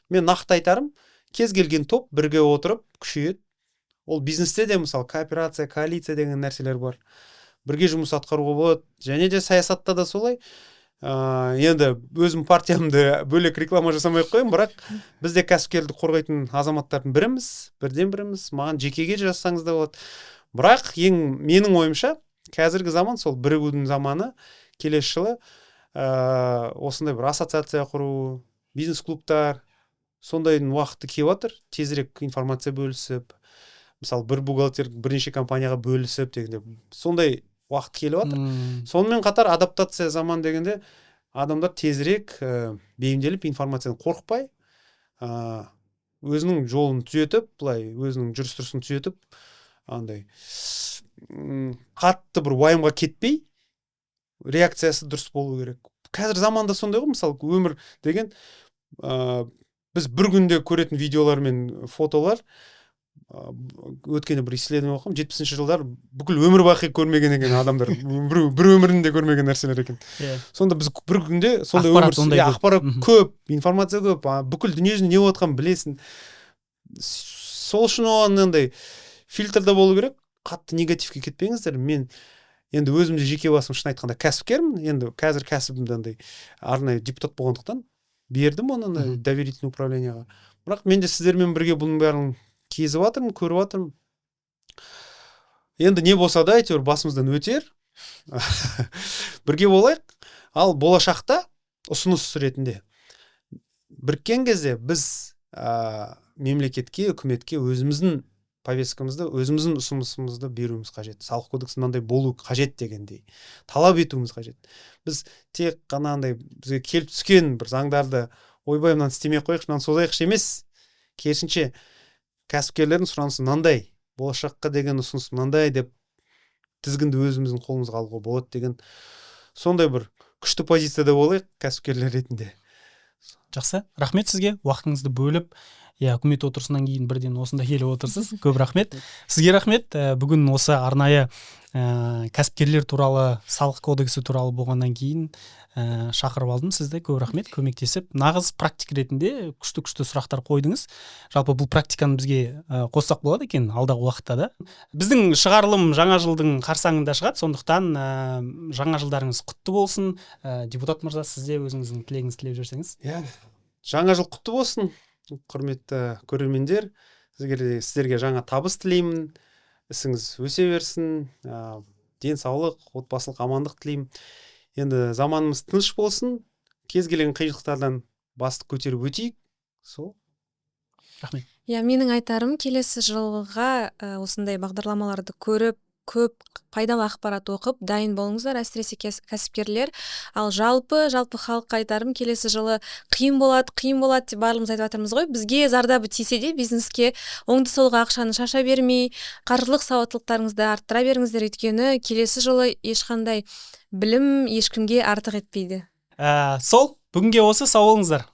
Мен нақты айтарым, кез келген топ бірге отырып күшейеді. Ол бизнесте де мысалы кооперация, коалиция деген нәрселер бар. Бірге жұмыс атқаруға болады. Және де саясатта да солай. енді өзім партиямды бөлек реклама жасамай ақ қояйын, бірақ бізде кәсіпкерлікті қорғайтын азаматтардың біріміз, маған жекеге жазсаңыз да болады. Бірақ менің ойымша қазіргі заман сол бірігудің заманы. Келесі жылы осындай бір ассоциация құру, бизнес-клубтар, сондайдың уақыты келіп жатыр. Тезірек информация бөлісіп, мысалы бір бухгалтер бірнеше компанияға бөлісіп дегенде, сондай уақыт келіп жатыр. Сонымен қатар адаптация заман дегенде адамдар тезірек бейімделіп, информациядан қорықпай, өзінің жолын түзетіп, былай өзінің жүріс-тұрысын түзетіп, андай қатты бір уайымға кетпей, реакциясы дұрыс болу керек. Қазір заманда сондай ғой, мысалы өмір деген біз бір күнде көретін видеолар мен фотолар, өткенде бір исследование оқым, 70-ші жылдар бүкіл өмір бақи көрмеген екен адамдар, бір өмірінде көрмеген нәрселер екен. Сонда біз бір күнде сондай ақпарат көп, информация көп, бүкіл дүниежүзінде не болып жатқанын білесің. Сол үшін оған фильтрда болу керек. Қатты негативке кетпеңіздер. Мен енді өзімде жеке басым шын айтқанда кәсіпкермін. Енді қазір кәсібімді арнайы депутат болғандықтан бердім оны доверительный управленияға. Бірақ мен де сіздермен бірге бұның бәрін кезіп жатырмын, көріп жатырмын. Енді не болса да әйтеуір басымыздан өтер. Бірге болайық. Ал болашақта ұсыныс ретінде біріккен кезде біз мемлекетке, үкіметке өзіміздің повесткамызды, өзіміздің ұсынысымызды беруіміз қажет. Салық кодексі мынандай болу қажет дегендей талап етуіміз қажет. Біз тек қана бізге келіп түскен бір заңдарды ойбай мынаны істемей қойық, мынаны созайықшы емес. Керісінше кәсіпкерлердің сұранысы мынандай, болашаққа деген ұсыныс мынандай деп тізгінді өзіміздің қолымызға алуға болады деген сондай бір күшті позицияда болайық кәсіпкерлер ретінде. Жақсы, рахмет сізге, уақытыңызды бөліп, үкімет отырысынан кейін бірден осында келіп отырсыз. Көп рахмет. Сізге рахмет. Бүгін осы арнайы кәсіпкерлер туралы, салық кодексі туралы болғаннан кейін шақырып алдым сізді. Көп рахмет, көмектесіп. Нағыз практик ретінде күшті сұрақтар қойдыңыз. Жалпы бұл практиканы бізге қоссақ болады екен алдағы уақытта да. Біздің шығарылым жаңа жылдың қарсаңында шығады, сондықтан жаңа жылдарыңыз құтты болсын. Депутат мырза, сіз де өзіңіздің тілегіңізді тілеп жіберсеңіз. Жаңа жыл құтты болсын. Құрметті көрермендер, сіздерге жаңа табыс тілеймін, ісіңіз өсе берсін, денсаулық, отбасылық амандық тілеймін. Енді заманымыз тыныш болсын, кез келген қиындықтардан басты көтеріп өтейік. Сол. Рахмет. Менің айтарым, келесі жылға осындай бағдарламаларды көріп, көп пайдалы ақпарат оқып, дайын болыңыздар, әсіресе кәсіпкерлер. Ал жалпы халыққа айтарым, келесі жылы қиын болады деп барлығымыз айтып жатырмыз ғой. Бізге зардабы тисе де бизнеске оңды-солға ақшаны шаша бермей, қаржылық сауаттылықтарыңызды арттыра беріңіздер, өйткені келесі жылы ешқандай білім ешкімге артық етпейді. Сол, бүгінге осы, сау болыңыздар.